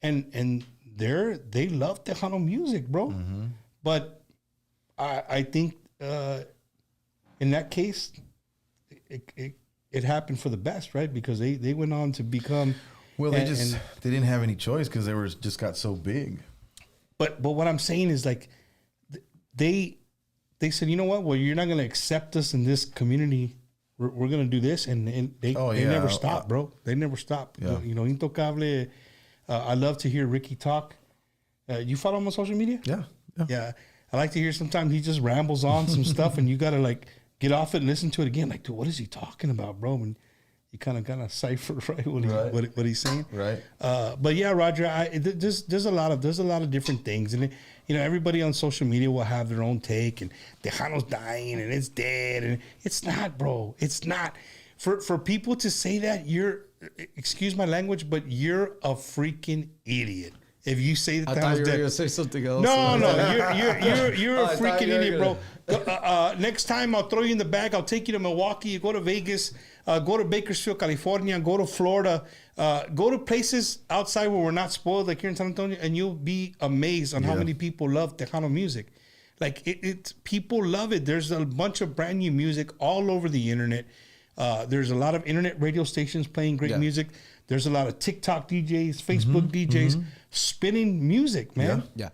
and they love Tejano music, bro. But I think in that case, it happened for the best, right? Because they went on to become. Well, they didn't have any choice because they just got so big. But what I'm saying is like they said, you know what? Well, you're not going to accept us in this community. We're going to do this, and they never stop, bro. They never stop. Yeah. Intocable. I love to hear Ricky talk. You follow him on social media? Yeah. I like to hear sometimes he just rambles on some stuff, and you got to like get off it and listen to it again. Like, dude, what is he talking about, bro? And you kind of cipher what he's saying. Right. But yeah, Roger, there's a lot of different things, and everybody on social media will have their own take, and Tejano's dying and it's dead, and it's not, bro. It's not. For people to say that, excuse my language, but you're a freaking idiot. If you say that, I thought you were going to say something else. No, you're a freaking idiot, bro. Next time I'll throw you in the bag. I'll take you to Milwaukee. You go to Vegas. Go to Bakersfield, California. Go to Florida. Go to places outside where we're not spoiled, like here in San Antonio, and you'll be amazed on how many people love Tejano music. Like it's people love it. There's a bunch of brand new music all over the internet. There's a lot of internet radio stations playing great music. There's a lot of TikTok DJs, Facebook DJs spinning music, man. Yeah.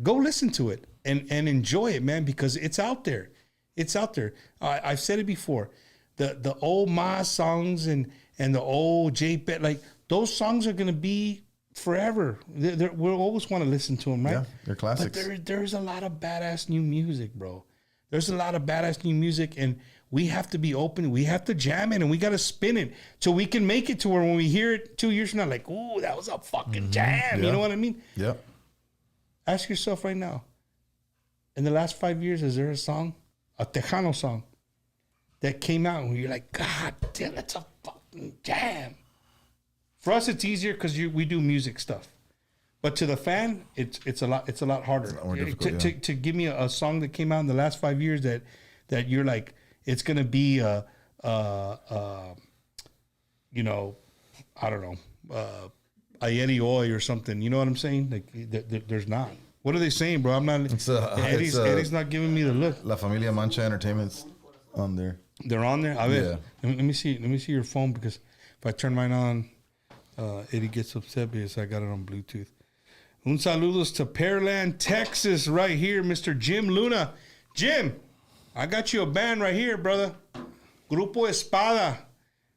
Go listen to it and enjoy it, man, because it's out there. It's out there. I've said it before. The old Mas songs and the old J-Pet, like those songs are going to be forever. We'll always want to listen to them, right? Yeah, they're classics. But there's a lot of badass new music, bro. There's a lot of badass new music, and we have to be open. We have to jam it, and we got to spin it so we can make it to where when we hear it 2 years from now, like, ooh, that was a fucking jam. You know what I mean? Yeah. Ask yourself right now, in the last 5 years, is there a song, a Tejano song, that came out and you're like, God damn, that's a fucking jam? For us, it's easier because we do music stuff. But to the fan, it's a lot harder. More difficult, to give me a song that came out in the last 5 years that you're like, it's gonna be I don't know, Ayeri Oy or something. You know what I'm saying? Like there's not. What are they saying, bro? I'm not. Eddie's not giving me the look. La Familia Mancha Entertainment's on there. They're on there. Let me see your phone, because if I turn mine on, Eddie gets upset because I got it on Bluetooth. Un saludos to Pearland, Texas, right here, Mr. Jim Luna. Jim, I got you a band right here, brother. Grupo Espada,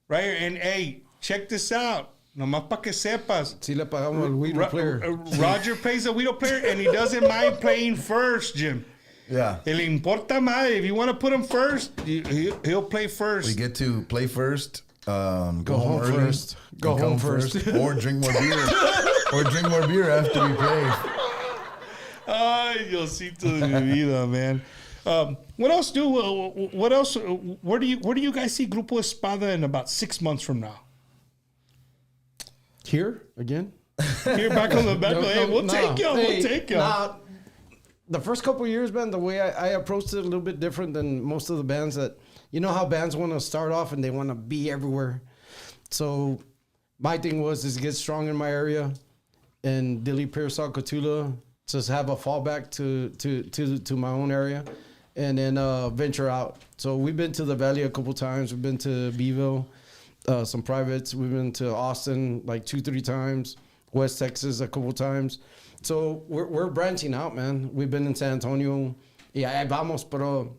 right here. And hey, check this out. Nomás pa que sepas. Sí le pagamos al Widow player. Roger plays the Widow player, and he doesn't mind playing first, Jim. Yeah. Le importa madre. If you want to put him first, he'll play first. We get to play first. Go home early, first. Go home first. Or drink more beer. Or drink more beer after we play. Ay, Diosito de mi vida, man. What else what else? Where do you guys see Grupo Espada in about 6 months from now? Here again? Here, back on the back. Hey, we'll take y'all. We'll take y'all. The first couple of years, man, the way I approached it a little bit different than most of the bands that, you know how bands want to start off and they want to be everywhere. So my thing was is get strong in my area and Dili, Pearsall, Cotulla, just have a fallback to my own area and then venture out. So we've been to the Valley a couple times. We've been to Beeville, some privates. We've been to Austin like 2-3 times, West Texas a couple times. So we're branching out, man. We've been in San Antonio. Yeah, vamos, pero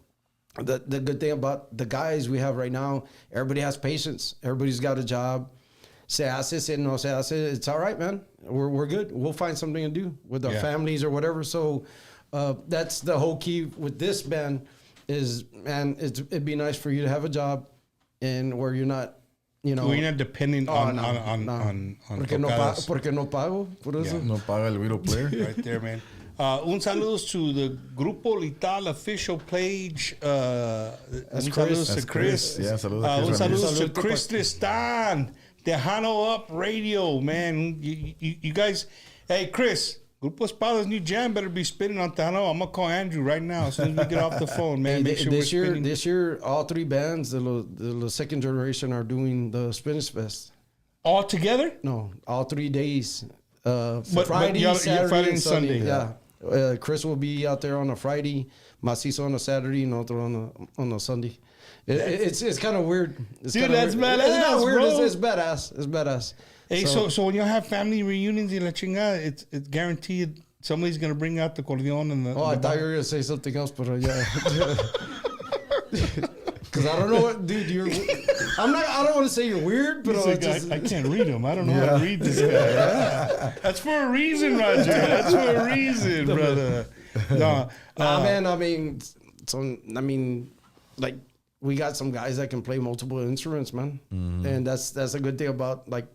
the good thing about the guys we have right now, everybody has patience. Everybody's got a job. Se hace, se no se hace. It's all right, man. We're good. We'll find something to do with our families or whatever. So that's the whole key with this band is, man, it'd be nice for you to have a job and where you're not, you know, we're not depending on porque no pago, por eso. No paga el video player. Right there, man. Un saludos to the Grupo Lital official page. Un saludos to Chris. Yeah, saludos Un Chris. saludos to Chris Tristan. Tejano Up Radio, man. You guys, hey, Chris, Grupo Espada's new jam better be spinning on Tejano. I'm going to call Andrew right now as soon as we get off the phone, man. Make sure this year, all three bands, the second generation, are doing the Spanish Fest. All together? No, all 3 days. Friday, Friday Saturday, and Sunday. Yeah. Chris will be out there on a Friday, Macizo on a Saturday, and otro on a Sunday. It's kind of weird. Dude, that's badass, It's not weird. bro. It's badass. It's badass. Hey, so when you have family reunions y la chingada, it's guaranteed somebody's gonna bring out the cordion and the. Oh, I thought you were gonna say something else, but yeah. Because I don't know what, dude. I don't want to say you're weird, but I can't read them. I don't know how to read this guy. That's for a reason, Roger. That's for a reason, brother. No, man. I mean, like we got some guys that can play multiple instruments, man, and that's a good thing about like.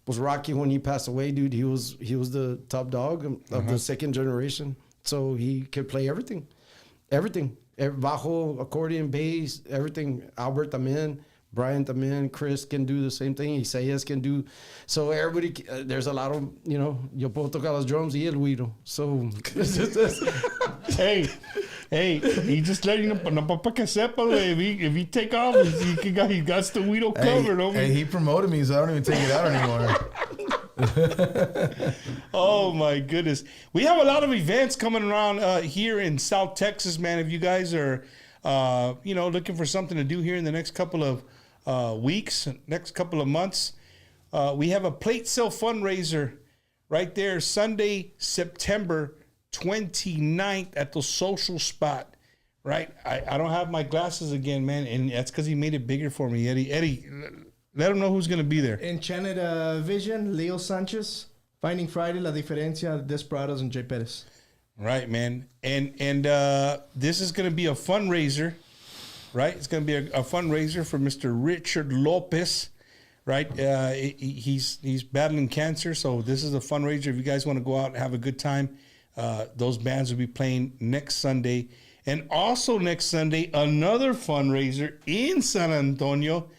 Was Rocky when he passed away, dude? He was the top dog of the second generation, so he could play everything, bajo, accordion, bass, everything. Albert también, Brian también, Chris can do the same thing. Isaias can do. So everybody, there's a lot of yo puedo tocar los drums y el güiro. So Hey, he just letting him, no papa que sepa, if he take off, he got the Guido covered. Hey, he promoted me, so I don't even take it out anymore. Oh my goodness, we have a lot of events coming around here in South Texas, man. If you guys are, looking for something to do here in the next couple of weeks, next couple of months, we have a plate sale fundraiser right there, Sunday, September 29th at the social spot, right? I don't have my glasses again, man, and that's because he made it bigger for me. Eddie, let him know who's going to be there. Enchanted Vision, Leo Sanchez, Finding Friday, La Diferencia, Desperados, and Jay Perez. Right, man. And this is going to be a fundraiser, right? It's going to be a fundraiser for Mr. Richard Lopez, right? He's battling cancer, so this is a fundraiser. If you guys want to go out and have a good time, those bands will be playing next Sunday. And also next Sunday, another fundraiser in San Antonio.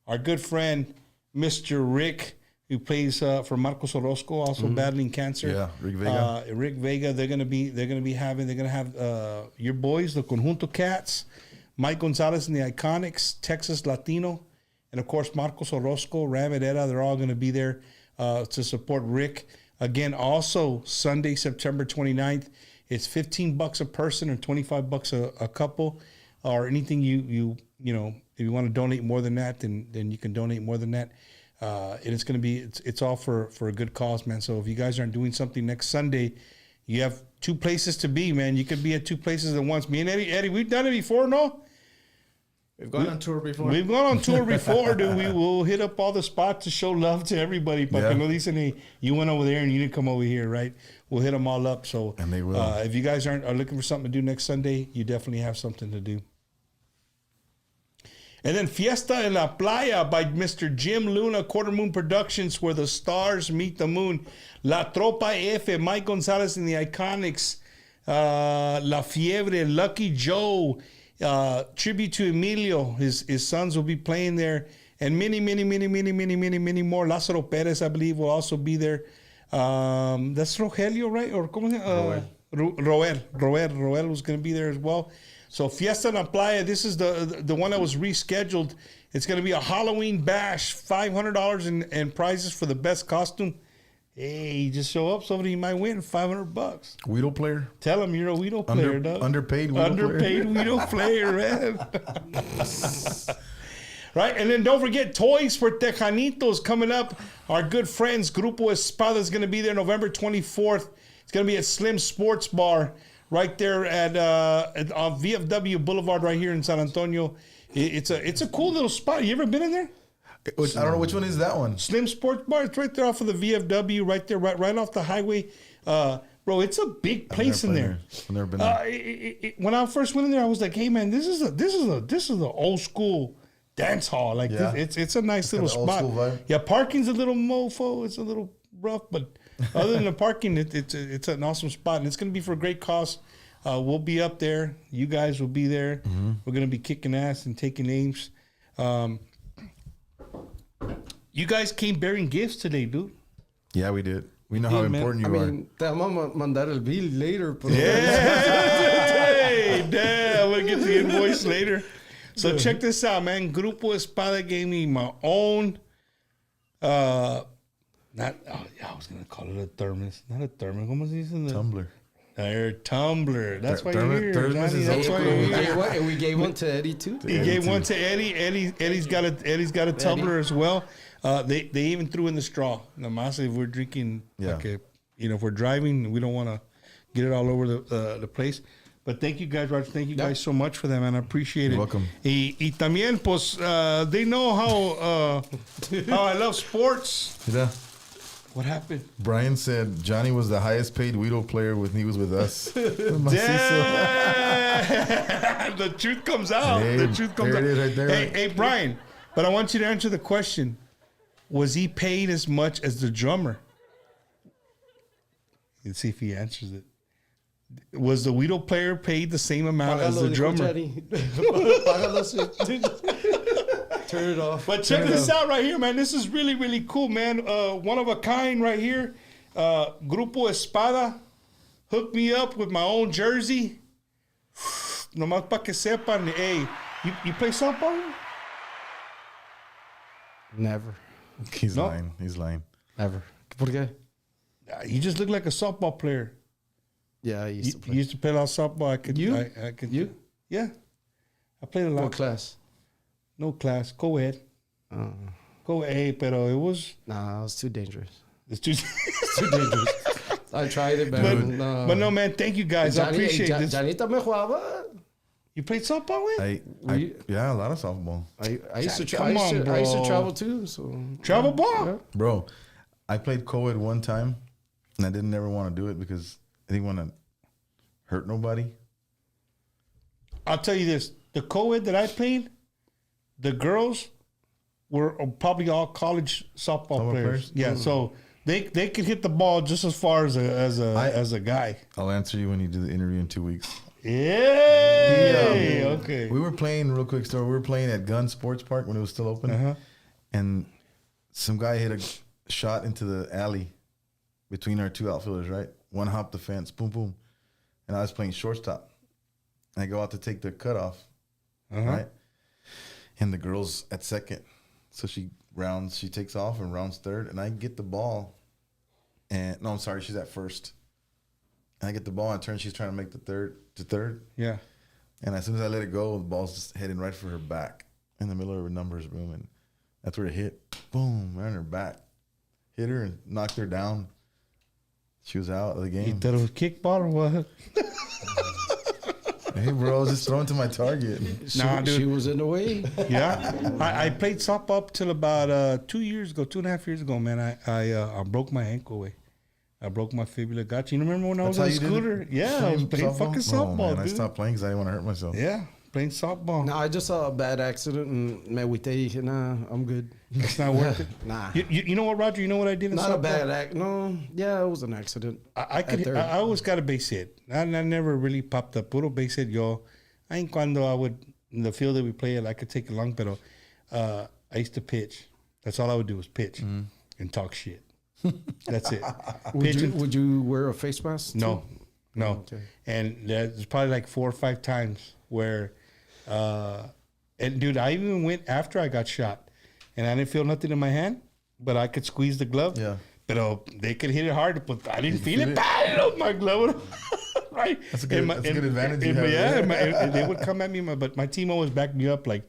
Our good friend, Mr. Rick, who plays for Marcos Orozco, also battling cancer. Yeah, Rick Vega. Rick Vega. They're gonna have your boys, the Conjunto Cats, Mike Gonzalez and the Iconics, Texas Latino, and of course Marcos Orozco, Ram Herrera. They're all gonna be there to support Rick. Again, also Sunday, September 29th, it's $15 a person or $25 a couple, or anything you if you want to donate more than that, then you can donate more than that. And it's going to be it's all for a good cause, man. So if you guys aren't doing something next Sunday, you have two places to be, man. You could be at two places at once. Me and Eddie, we've done it before, no? We've gone on tour before. We've gone on tour before, dude. We will hit up all the spots to show love to everybody. But no dicen, hey, you went over there and you didn't come over here, right? We'll hit them all up. So, and they will. If you guys are looking for something to do next Sunday, you definitely have something to do. And then Fiesta en la Playa by Mr. Jim Luna, Quarter Moon Productions, where the stars meet the moon. La Tropa F, Mike Gonzalez and the Iconics. La Fiebre, Lucky Joe, tribute to Emilio. His sons will be playing there. And many more. Lázaro Perez, I believe, will also be there. That's Rogelio, right? Or ¿cómo se llama? Roel was going to be there as well. So Fiesta en la Playa, this is the one that was rescheduled. It's going to be a Halloween bash, $500 and prizes for the best costume. Hey, just show up. Somebody might win $500. Weedle player. Tell them you're a Weedle player, dog. Underpaid Weedle player, man. Right, and then don't forget Toys for Tejanitos coming up. Our good friends Grupo Espada is going to be there November 24th. It's going to be at Slim Sports Bar right there at on VFW Boulevard right here in San Antonio. It's a cool little spot. You ever been in there? I don't know which one is that one. Slim Sports Bar. It's right there off of the VFW, right there, right off the highway. Bro, it's a big place in there. I've never been there. When I first went in there, I was like, "Hey, man, this is the old school dance hall. Like it's a nice little spot. Yeah, parking's a little mofo. It's a little rough, but other than the parking, it's an awesome spot, and it's going to be for a great cause. We'll be up there. You guys will be there. Mm-hmm. We're going to be kicking ass and taking names. You guys came bearing gifts today, dude. Yeah, we did. We know how important you are. Te vamos a mandar el bill later. Hey, damn, we'll get the invoice later. So check this out, man. Grupo Espada gave me my own, I was going to call it a thermos. Not a thermos. ¿Cómo se dice? Tumbler. Tumbler. That's why you're here. Thermos is That's why you're here. And we gave one to Eddie, too. He gave one to Eddie. Eddie's got a tumbler as well. They even threw in the straw. Namasa, if we're drinking, if we're driving, we don't want to get it all over the place. But thank you guys, Roger. Thank you guys so much for that, man. I appreciate it. You're welcome. Y también, pues, they know how I love sports. Yeah. What happened? Brian said Johnny was the highest paid Weedle player when he was with us. The truth comes out. Hey, the truth comes out. It is right there. Hey, Brian, but I want you to answer the question. Was he paid as much as the drummer? Let's see if he answers it. Was the Weedle player paid the same amount as the drummer? Turn it off. But check this out right here, man. This is really, really cool, man. One of a kind right here. Grupo Espada hooked me up with my own jersey. Nomás pa que sepan. Hey, you play softball? Never. He's lying. He's lying. Never. ¿Por qué? You just look like a softball player. Yeah, I used to play. You used to play a lot of softball. I could. You? I could. You? Yeah. I played a lot. What class? No class. Co-ed. Co-ed, pero it was... Nah, it was too dangerous. It's too dangerous. I tried it, man. But no, man, thank you guys. I appreciate this. Janita me jugaba. You played softball, man? Yeah, a lot of softball. I used to travel too. So travel ball? Yeah. Bro, I played co-ed one time, and I didn't ever want to do it because I didn't want to hurt nobody. I'll tell you this. The co-ed that I played, the girls were probably all college softball players. Yeah, so they could hit the ball just as far as a guy. I'll answer you when you do the interview in 2 weeks. Yeah. Okay. We were playing, real quick story. We were playing at Gun Sports Park when it was still open, and some guy hit a shot into the alley between our two outfielders. Right, one hopped the fence, boom, boom, and I was playing shortstop. I go out to take the cutoff, right, and the girl's at second, so she takes off and rounds third, and I get the ball, and no, I'm sorry, she's at first. And I get the ball and turn. She's trying to make the third. Yeah. And as soon as I let it go, the ball's just heading right for her back in the middle of her numbers room. And that's where it hit. Boom, right on her back. Hit her and knocked her down. She was out of the game. You thought it was kickball or what? Hey, bro, I was just throwing to my target. She was in the way. Yeah. I played softball up till about 2.5 years ago, man. I broke my ankle away. I broke my fibula. Got you. Remember when I was on a scooter? Yeah, I was playing fucking softball, dude. I stopped playing because I didn't want to hurt myself. Yeah. playing softball. No, I just saw a bad accident and me agüité. Nah, I'm good. It's not worth it. Nah. You know what, Roger? You know what I did in Not softball? a bad act. No, yeah, it was an accident. I always got a base hit. I never really popped up. Puro base hit, yo. Ahí cuando I would, in the field that we play at, I could take it long, pero I used to pitch. That's all I would do was pitch and talk shit. That's it. Would you wear a face mask? No. No. Okay. And there's probably like 4 or 5 times where, and dude, I even went after I got shot and I didn't feel nothing in my hand, but I could squeeze the glove. Yeah. But they could hit it hard, but I didn't feel it. Bad on my glove. Right. That's a good advantage you have. Yeah. They would come at me, but my team always backed me up. Like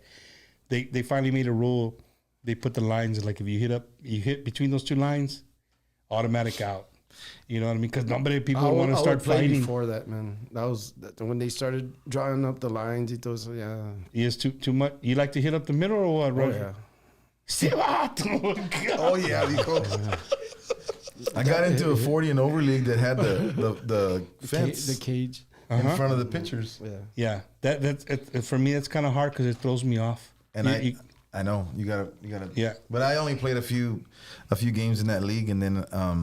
they finally made a rule. They put the lines, like if you hit between those 2 lines, automatic out. You know what I mean? Because nobody people want to start fighting. Before that, man. That was when they started drawing up the lines. It was He is too much. You like to hit up the middle or what, Roger? Oh yeah, dijo. I got into a 40 and over league that had the fence, the cage in front of the pitchers. Yeah. That's for me. That's kind of hard because it throws me off. And I know you gotta. Yeah. But I only played a few games in that league, and then I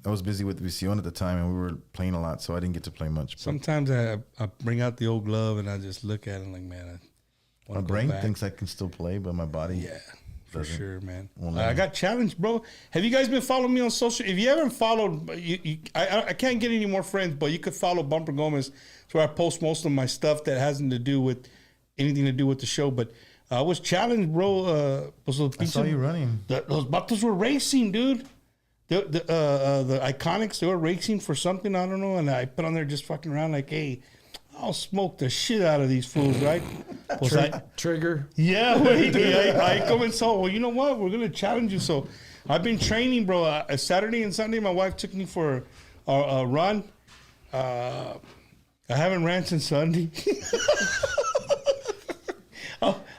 was busy with Visión at the time, and we were playing a lot, so I didn't get to play much. Sometimes I bring out the old glove and I just look at it like, man, my brain thinks I can still play, but my body, for sure, man. Well, I got challenged, bro. Have you guys been following me on social? If you haven't followed, I can't get any more friends, but you could follow Bumper Gomez. It's where I post most of my stuff that hasn't to do with anything to do with the show. But I was challenged, bro. I saw you running. Those vatos were racing, dude. The Iconics, they were racing for something, I don't know, and I put on there just fucking around like, hey, I'll smoke the shit out of these fools, right? Trigger. Yeah, wait, I come and saw, well, you know what? We're going to challenge you. So I've been training, bro. Saturday and Sunday, my wife took me for a run. I haven't ran since Sunday.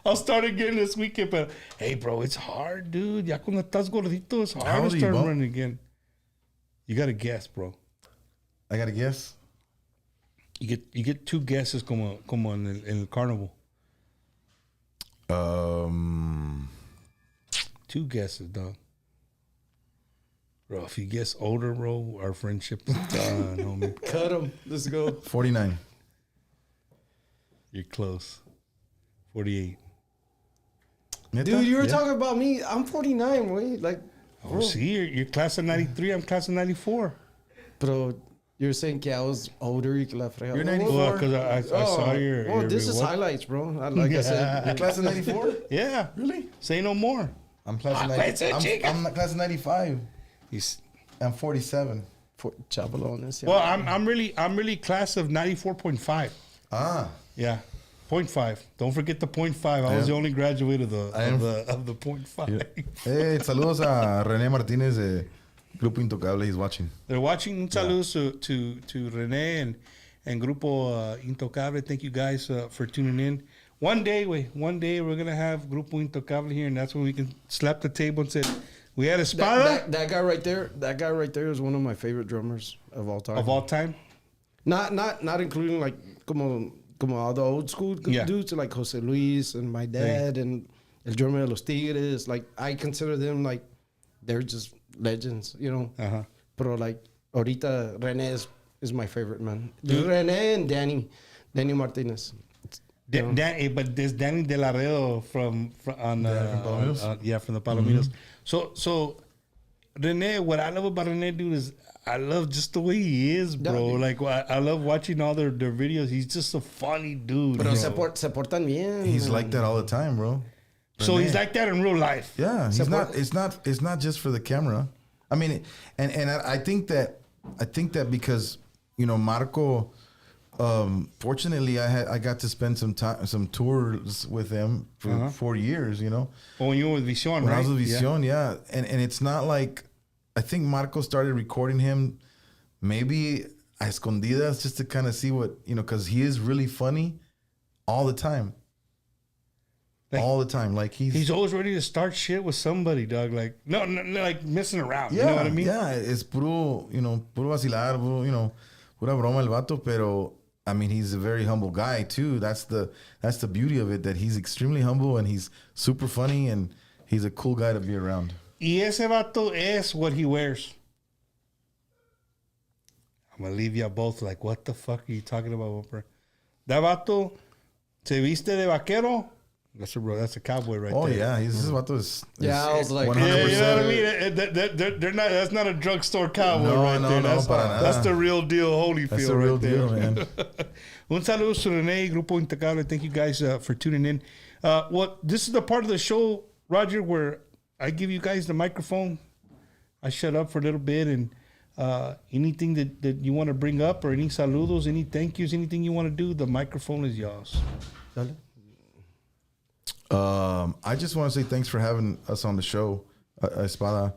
I'll start again this weekend, but hey, bro, it's hard, dude. Ya cuando estás gordito, it's hard to start running again. You got to guess, bro. I got to guess. You get 2 guesses como en el carnival. 2 guesses, dog. Bro, if you guess older, bro, our friendship is done, homie. Cut him. Let's go. 49. You're close. 48. Dude, you were talking about me. I'm 49, boy. Like, oh, see, you're class of 93. I'm class of 94. Bro, you're saying que I was older. You're 94? Because I saw your. Oh, this is highlights, bro. Like I said. You're class of 94? Yeah. Really? Say no more. I'm class of 95. I'm class of 95. I'm 47. Chavalones. Well, I'm really class of 94.5. Ah. Yeah. 0.5. Don't forget the 0.5. I was the only graduate of the 0.5. Yeah. Hey, saludos a René Martínez de Grupo Intocable. He's watching. They're watching. Un saludos to René and Grupo Intocable. Thank you guys for tuning in. One day we're gonna have Grupo Intocable here, and that's when we can slap the table and say, we had Ezpada. That guy right there is one of my favorite drummers of all time. Of all time? Not including like como all the old school dudes like Jose Luis and my dad and El Drummer de los Tigres. Like, I consider them like they're just legends, you know. Uh-huh. But like ahorita René is my favorite, man. René and Danny Martinez. But there's Danny De La Reo from the Palominos. So René, what I love about René, dude, is I love just the way he is, bro. Like, I love watching all their videos. He's just a funny dude. Pero se portan bien. He's like that all the time, bro. So he's like that in real life. Yeah, he's not. It's not just for the camera. I mean, and I think that because Marco. Fortunately, I got to spend some tours with him for 4 years. Well, when you were with Visión, right? When I was with Visión, yeah. And it's not like, I think Marco started recording him maybe a escondidas just to kind of see what, because he is really funny all the time. All the time. Like he's always ready to start shit with somebody, dog. Like, no like messing around. Yeah, you know what I mean? Yeah, it's puro vacilar, pura broma el vato, pero I mean, he's a very humble guy too. That's the beauty of it, that he's extremely humble and he's super funny and he's a cool guy to be around. Y ese vato es what he wears. I'm gonna leave you both like, what the fuck are you talking about, bro? That vato se viste de vaquero. That's a cowboy right there. Oh yeah, this vato is I was like, 100%. Yeah, you know what I mean? They're not. That's not a drugstore cowboy there. That's the real deal, Holyfield. That's the real right there. deal, man. Un saludo to Rene, Grupo Intocable. Thank you guys for tuning in. This is the part of the show, Roger, where I give you guys the microphone. I shut up for a little bit, and anything that you want to bring up, or any saludos, any thank yous, anything you want to do, the microphone is yours. I just want to say thanks for having us on the show, Espada.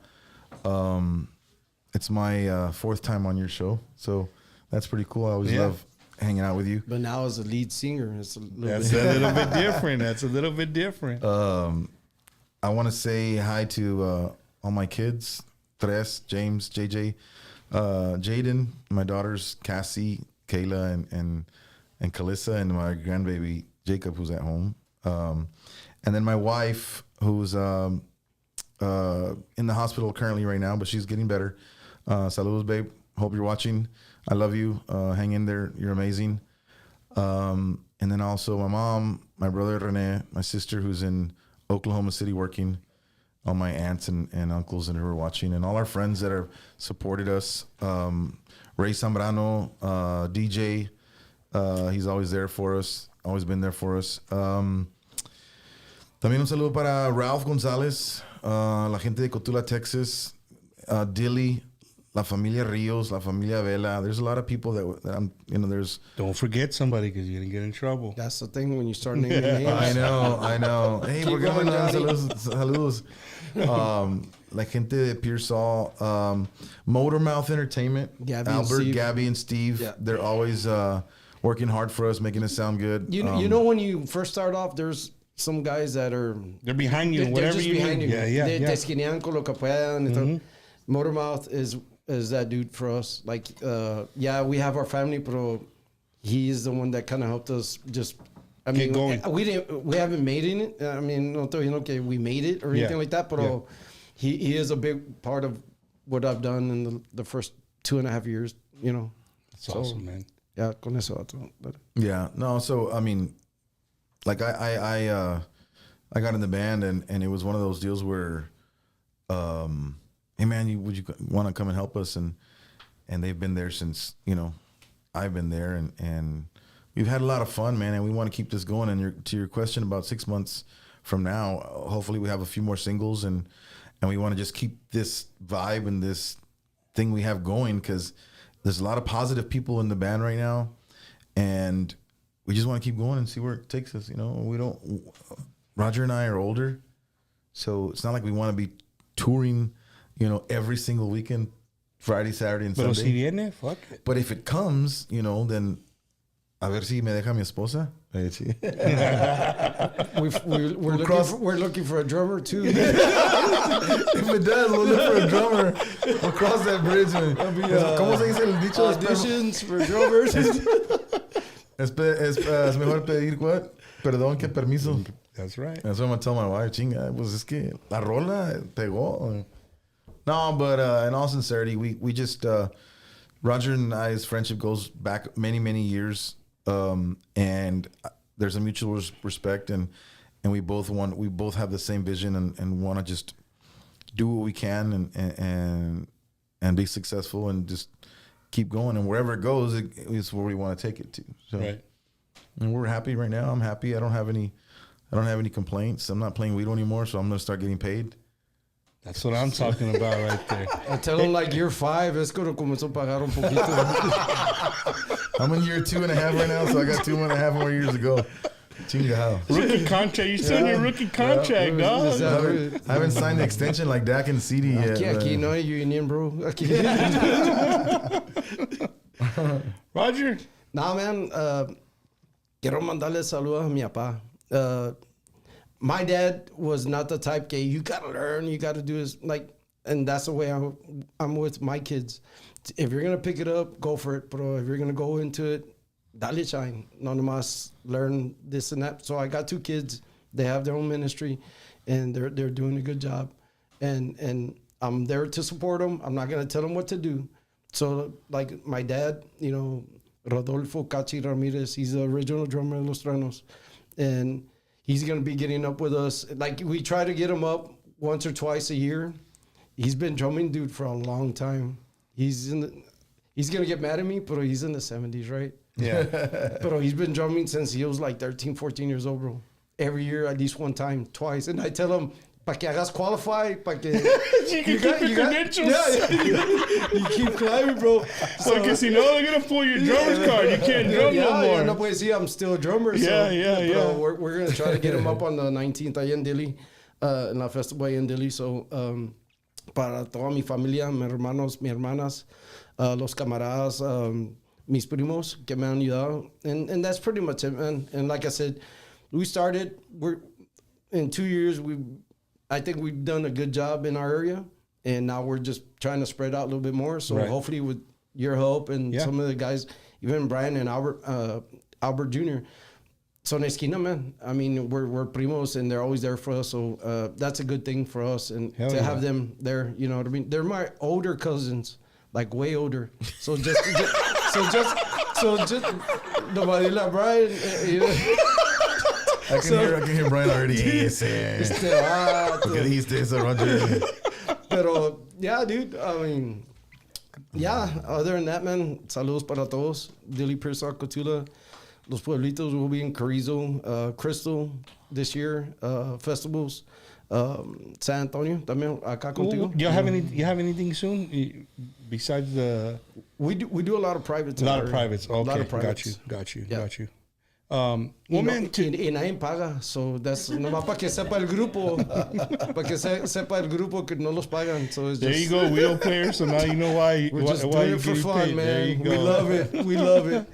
It's my fourth time on your show, so that's pretty cool. I always love hanging out with you. But now as a lead singer, it's a little bit different. That's a little bit different. I want to say hi to all my kids, Tres, James, JJ, Jaden, my daughters, Cassie, Kayla, and Kalissa, and my grandbaby, Jacob, who's at home. And then my wife, who's in the hospital currently right now, but she's getting better. Saludos, babe. Hope you're watching. I love you. Hang in there. You're amazing. And then also my mom, my brother Rene, my sister who's in Oklahoma City working, all my aunts and uncles that are watching, and all our friends that have supported us. Ray Zambrano, DJ, he's always there for us, always been there for us. También un saludo para Ralph González, la gente de Cotula, Texas, Dilly, la familia Rios, la familia Vela. There's a lot of people that I'm, there's... Don't forget somebody because you're going to get in trouble. That's the thing when you start naming names. I know. Hey, we're going down. Saludos. La gente de Pearsall, Motormouth Entertainment, Albert, Gabby, and Steve. Yeah. They're always working hard for us, making us sound good. You know when you first start off, there's some guys that are... They're behind you, whatever you need. Yeah. Te esquinean con lo que puedan. Motormouth is that dude for us. Like, we have our family, but he is the one that kind of helped us just... I mean, we haven't made it. I mean, no te digo que we made it or anything like that, but he is a big part of what I've done in the first 2.5 years, That's awesome, man. Yeah, con eso. Yeah, no, so, I mean, like I got in the band and it was one of those deals where, hey man, would you want to come and help us? And they've been there since, I've been there and we've had a lot of fun, man. And we want to keep this going. And to your question, about 6 months from now, hopefully we have a few more singles and we want to just keep this vibe and this thing we have going, because there's a lot of positive people in the band right now. And we just want to keep going and see where it takes us. Roger and I are older, so it's not like we want to be touring, every single weekend, Friday, Saturday, and Sunday. Si viene, fuck it. But if it comes, then a ver si me deja mi esposa. We're looking for a drummer too. If it does, we'll look for a drummer. We'll cross that bridge. ¿Cómo se dice el dicho? Auditions for drummers. Es mejor pedir what? Perdón que permiso. That's right. That's what I'm gonna tell my wife. Chinga, pues es que la rola pegó. No, but in all sincerity, we just Roger and I's friendship goes back many, many years, and there's a mutual respect, and we both have the same vision and want to just do what we can and be successful and just keep going, and wherever it goes, it's where we want to take it to. So, right. And we're happy right now. I'm happy. I don't have any complaints. I'm not playing weed anymore, so I'm gonna start getting paid. That's what I'm talking about right there. I tell them like year 5, es cuando comenzó a pagar un poquito. I'm in year 2.5 right now, so I got 2.5 more years to go. Chingao. Rookie contract. You're still in your rookie contract, dog. I haven't signed the extension like Dak and CD yet. Aquí no hay union, bro. Roger? Nah, man. Quiero mandarle saludos a mi papá. My dad was not the type que you gotta learn, you gotta do this, and that's the way I'm with my kids. If you're gonna pick it up, go for it, bro. If you're gonna go into it, dale shine. No nomás learn this and that. So I got 2 kids. They have their own ministry, and they're doing a good job. And I'm there to support them. I'm not gonna tell them what to do. So like my dad, you know, Rodolfo Cachi Ramirez, he's the original drummer of Los Truenos, and he's gonna be getting up with us. Like we try to get him up once or twice a year. He's been drumming, dude, for a long time. He's gonna get mad at me, but he's in the 70s, right? Yeah. But he's been drumming since he was like 13, 14 years old, bro. Every year, at least one time, twice. And I tell him, pa que hagas qualify, pa que... you can keep your credentials. Yeah, you keep climbing, bro. So, because you know they're going to pull your drummer's card. You can't drum no more. Yeah, no puedes see, I'm still a drummer. Yeah. Bro, we're going to try to get him up on the 19th ahí en Dili, en la festival ahí en Dili. So, para toda mi familia, mis hermanos, mis hermanas, los camaradas, mis primos que me han ayudado. And that's pretty much it, man. And like I said, we're in 2 years, I think we've done a good job in our area, and now we're just trying to spread out a little bit more. So hopefully with your help and some of the guys, even Brian and Albert Jr., son esquina, man. I mean, we're primos, and they're always there for us. So that's a good thing for us, and to have them there, you know what I mean? They're my older cousins, like way older. So just nobody like Brian, you know. I can hear Brian already. Porque dijiste eso, Roger. Pero, yeah, dude. I mean, yeah. Other than that, man, saludos para todos. Dili, Pearsall, Cotula. Los Pueblitos will be in Carrizo, Crystal this year. Festivals. San Antonio, también acá contigo. You have anything soon besides the? We do a lot of privates. A lot of privates. Okay, a lot of privates. Got you. Man, y nadie paga, so that's nomás para que sepa el grupo, para que sepa el grupo que no los pagan. So it's there you go, wheel player. So now you know why. We're just doing it for fun, paid. Man. We love it. We love it.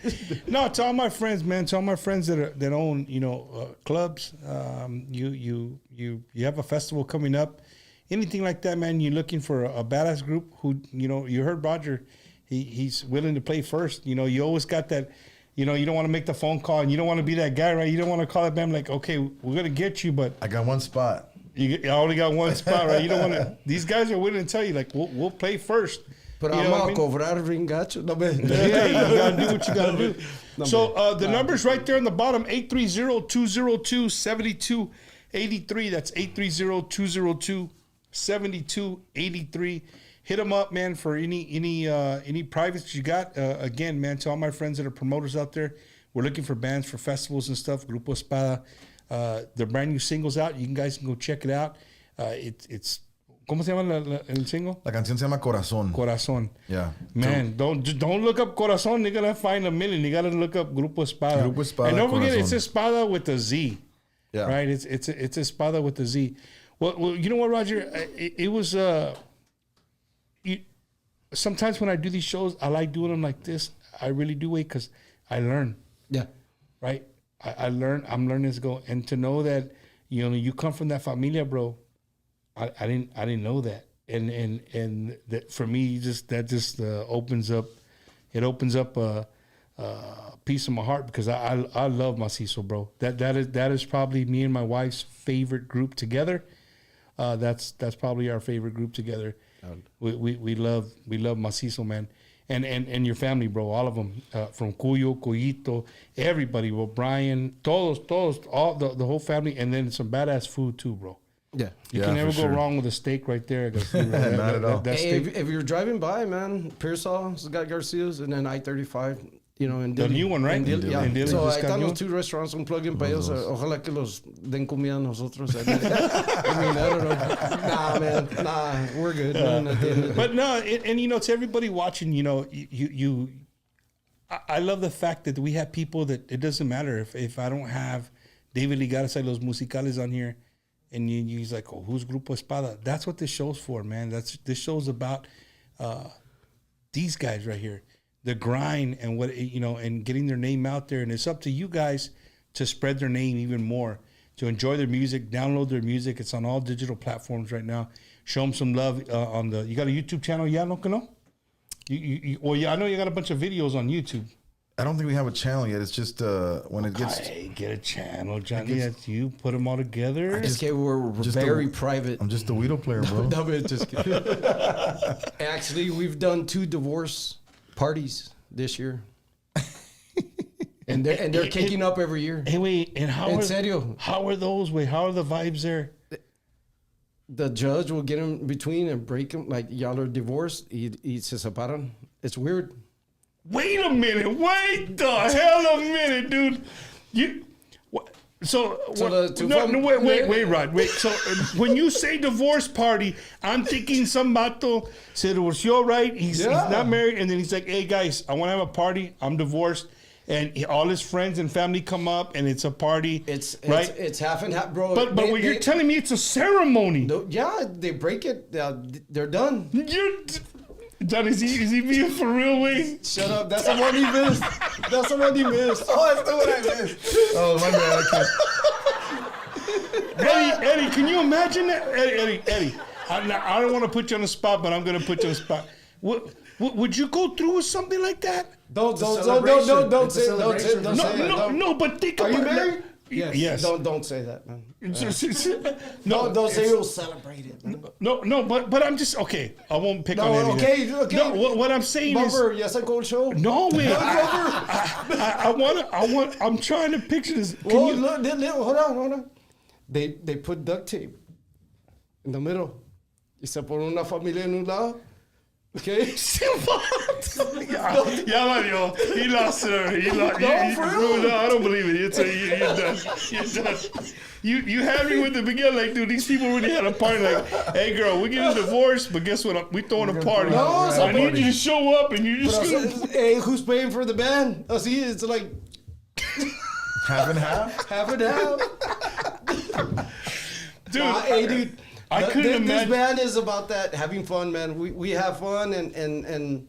No, to all my friends, man. To all my friends that own, clubs. You have a festival coming up, anything like that, man. You're looking for a badass group who, you heard Roger. He's willing to play first. You always got that. You don't want to make the phone call, and you don't want to be that guy, right? You don't want to call that band like, okay, we're going to get you, but... I got one spot. I only got one spot, right? You don't want to... These guys are willing to tell you, like, we'll play first. But I'm going to cobrar ringacho. No, man. Yeah, you got to do what you got to do. No, so the number's right there on the bottom, 830-202-7283. That's 830-202-7283. Hit them up, man, for any privates you got. Again, man, to all my friends that are promoters out there, we're looking for bands for festivals and stuff. Grupo Espada, their brand new singles out. You guys can go check it out. It's ¿cómo se llama el single? La canción se llama Corazón. Corazón. Yeah. Man, don't look up Corazón. You're gonna find a million. You gotta look up Grupo Espada. Grupo Espada. And don't forget, Corazón. it's Espada with a Z. Yeah. Right. It's Espada with a Z. Well, you know what, Roger? It was sometimes when I do these shows, I like doing them like this. I really do it because I learn. Yeah. Right? I learn. I'm learning as go. And to know that, you come from that familia, bro, I didn't know that. And that for me, that just opens up a piece of my heart because I love Macizo, bro. That is probably me and my wife's favorite group together. That's probably our favorite group together. We love Macizo, man, and your family, bro. All of them, from Cuyo, Coyito, everybody, bro. Brian, todos, all the whole family, and then some badass food too, bro. Yeah, you can never go wrong with a steak right there. Not at all. Hey, if you're driving by, man, Pearsall's got Garcia's, and then I-35. In the new one, right? In Dili, yeah. In Dili, so I thought those 2 restaurants, un plug-in para ellos. Ojalá que los den comida a nosotros. I mean, I don't know. Nah, man. Nah, we're good. But no, and to everybody watching, I love the fact that we have people that it doesn't matter if I don't have David Ligarza y los Musicales on here, and he's like, oh, who's Grupo Espada? That's what this show's for, man. This show's about these guys right here. The grind and what and getting their name out there, and it's up to you guys to spread their name even more, to enjoy their music, download their music. It's on all digital platforms right now. Show them some love on the. You got a YouTube channel, yeah, no? I know you got a bunch of videos on YouTube. I don't think we have a channel yet. It's just when it gets. Hey, get a channel, Johnny. That's you. Put them all together. We're very private. I'm just a Weedle player, bro. No, man, just kidding. Actually, we've done 2 divorce parties this year. And they're kicking up every year. Hey, wait, and how serio? How are those? Wait, how are the vibes there? The judge will get in between and break them. Like, y'all are divorced. Y se separan. It's weird. Wait a minute. Wait the hell a minute, dude. Wait, Rod. Wait. So when you say divorce party, I'm thinking some vato se divorció, right? He's not married, and then he's like, hey, guys, I want to have a party. I'm divorced. And all his friends and family come up, and it's a party. It's half and half, bro. But what you're telling me, it's a ceremony. They break it. They're done. John, is he being for real, Wayne? Shut up. That's the one he missed. That's the one he missed. Oh, that's the one I missed. Oh, my bad. Eddie, can you imagine that? Eddie. I don't want to put you on the spot, but I'm going to put you on the spot. Would you go through with something like that? Don't say it. No, but think about it. Are you married? Yes. Don't say that, man. Don't say you'll celebrate it, man. No, but I'm just okay. I won't pick on anything. Okay. No, what I'm saying Bumper, yes, I go show. No, man. I'm trying to picture this. Hold on. They put duct tape in the middle. Y se pone una familia en un lado. Okay. Yeah, Mario. He lost her. I don't believe it. You're done. You had me with the beginning, like, dude, these people really had a party. Like, hey, girl, we're getting divorced, but guess what? We throwing a party. No, I need you to show up, and you just hey, who's paying for the band? Oh, see, it's like half and half. Dude, hey, dude. I couldn't imagine. This band is about that, having fun, man. We have fun, and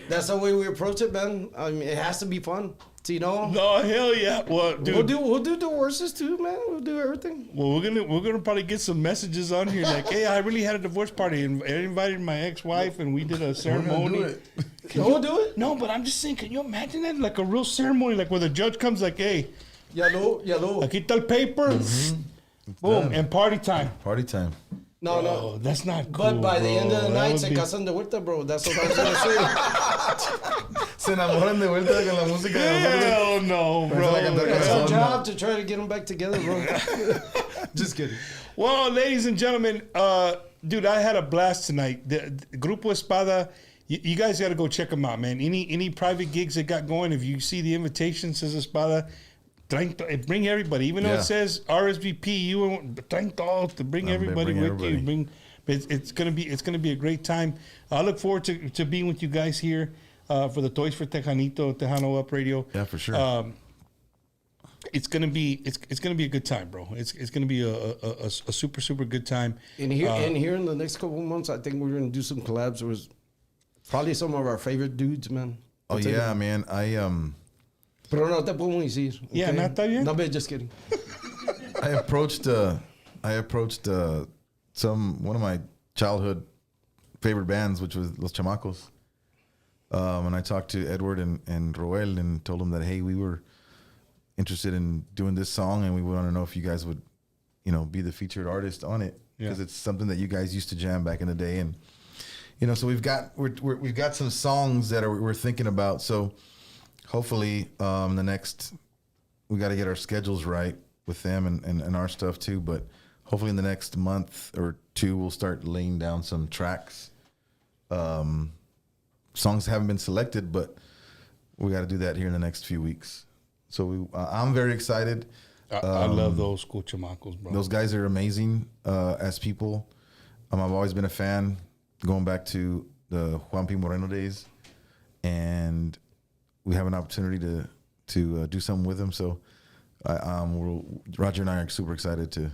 that's the way we approach it, man. I mean, it has to be fun. So, you know. No, hell yeah. Well, dude, we'll do divorces too, man. We'll do everything. Well, we're gonna probably get some messages on here like, hey, I really had a divorce party, and I invited my ex-wife, and we did a ceremony. We'll do it. No, but I'm just saying, can you imagine that, like a real ceremony, like where the judge comes, like, hey, yellow. Aquí está el paper. Boom, and party time. No. That's not cool. But by the end of the night, se casan de vuelta, bro. That's what I was gonna say. Se enamoran de vuelta con la música. Hell no, bro. It's our job to try to get them back together, bro. Just kidding. Well, ladies and gentlemen, dude, I had a blast tonight. The Grupo Espada, you guys got to go check them out, man. Any private gigs they got going, if you see the invitation says Espada, bring everybody. Even though it says RSVP, you traen todos to bring everybody with you. It's gonna be a great time. I look forward to being with you guys here for the Toys for Tejano Up Radio. Yeah, for sure. It's gonna be a good time, bro. It's gonna be a super good time. And here in the next couple of months, I think we're gonna do some collabs with probably some of our favorite dudes, man. Oh yeah, man. Pero no te podemos decir. Okay? Yeah, no, está bien. No, but just kidding. I approached one of my childhood favorite bands, which was Los Chamacos. And I talked to Edward and Roel and told them that, hey, we were interested in doing this song, and we want to know if you guys would, be the featured artist on it, because it's something that you guys used to jam back in the day, and so we've got some songs that we're thinking about. So hopefully, the next, we got to get our schedules right with them and our stuff too. But hopefully, in the next month or two, we'll start laying down some tracks. Songs haven't been selected, but we got to do that here in the next few weeks. So I'm very excited. I love those school chamacos, bro. Those guys are amazing as people. I've always been a fan, going back to the Juan P. Moreno days, and we have an opportunity to do something with them. So Roger and I are super excited to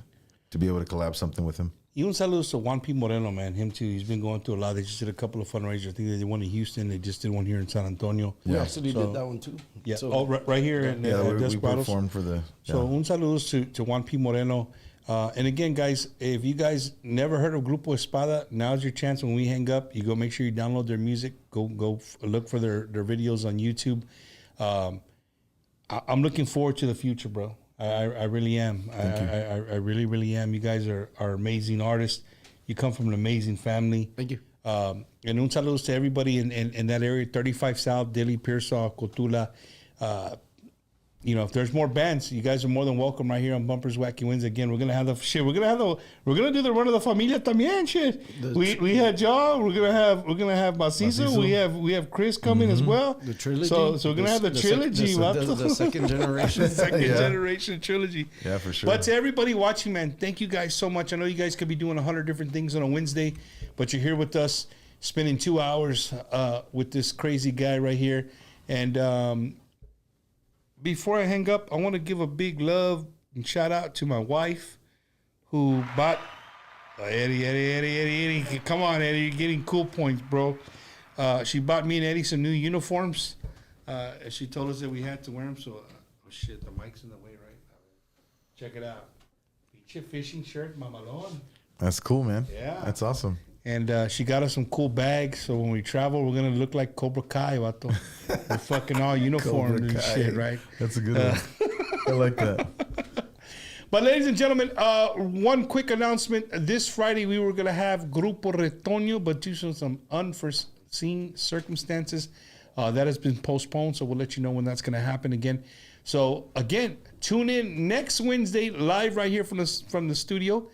be able to collab something with him. Y un saludo to Juan P. Moreno, man. Him too. He's been going through a lot. They just did a couple of fundraisers. I think they did one in Houston. They just did one here in San Antonio. We actually did that one too. Yeah. So, right here in we performed for the. So un saludo to Juan P. Moreno. And again, guys, if you guys never heard of Grupo Espada, now's your chance. When we hang up, you go make sure you download their music. Go look for their videos on YouTube. I'm looking forward to the future, bro. I really am. I really, really am. You guys are amazing artists. You come from an amazing family. Thank you. And un saludos to everybody in that area, 35 South, Dilley, Pearsall, Cotula. You know, if there's more bands, you guys are more than welcome right here on Bumpers Wacky Wins. Again, we're gonna have the shit. We're gonna do the run of the familia también. Shit. We had y'all. We're gonna have Macizo. We have Chris coming as well. The trilogy. So we're gonna have the trilogy. The second generation. Second generation trilogy. Yeah, for sure. But to everybody watching, man, thank you guys so much. I know you guys could be doing 100 different things on a Wednesday, but you're here with us, spending 2 hours with this crazy guy right here. And before I hang up, I want to give a big love and shout out to my wife who bought Eddie. Come on, Eddie, you're getting cool points, bro. She bought me and Eddie some new uniforms. She told us that we had to wear them. So, oh shit, the mic's in the way, right? Check it out. Pinche fishing shirt, mamalon. That's cool, man. Yeah. That's awesome. And she got us some cool bags, so when we travel, we're gonna look like Cobra Kai, vato. We're fucking all uniformed and shit, right? That's a good one. I like that. But ladies and gentlemen, one quick announcement. This Friday, we were gonna have Grupo Retoño, but due to some unforeseen circumstances, that has been postponed, so we'll let you know when that's gonna happen again. So again, tune in next Wednesday, live right here from the studio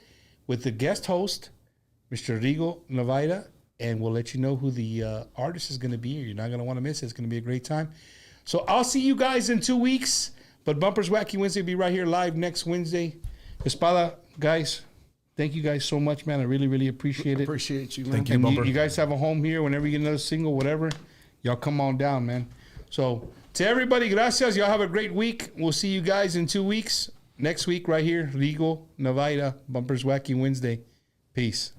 with the guest host, Mr. Rigo Navaira, and we'll let you know who the artist is going to be. You're not going to want to miss it. It's going to be a great time. So I'll see you guys in 2 weeks. But Bumpers Wacky Wednesday will be right here live next Wednesday. Espada, guys, thank you guys so much, man. I really, really appreciate it. Appreciate you, man. Thank you, And Bumper. you guys have a home here. Whenever you get another single, whatever, y'all come on down, man. So to everybody, gracias. Y'all have a great week. We'll see you guys in 2 weeks. Next week right here, Rigo Navaira, Bumpers Wacky Wednesday. Peace.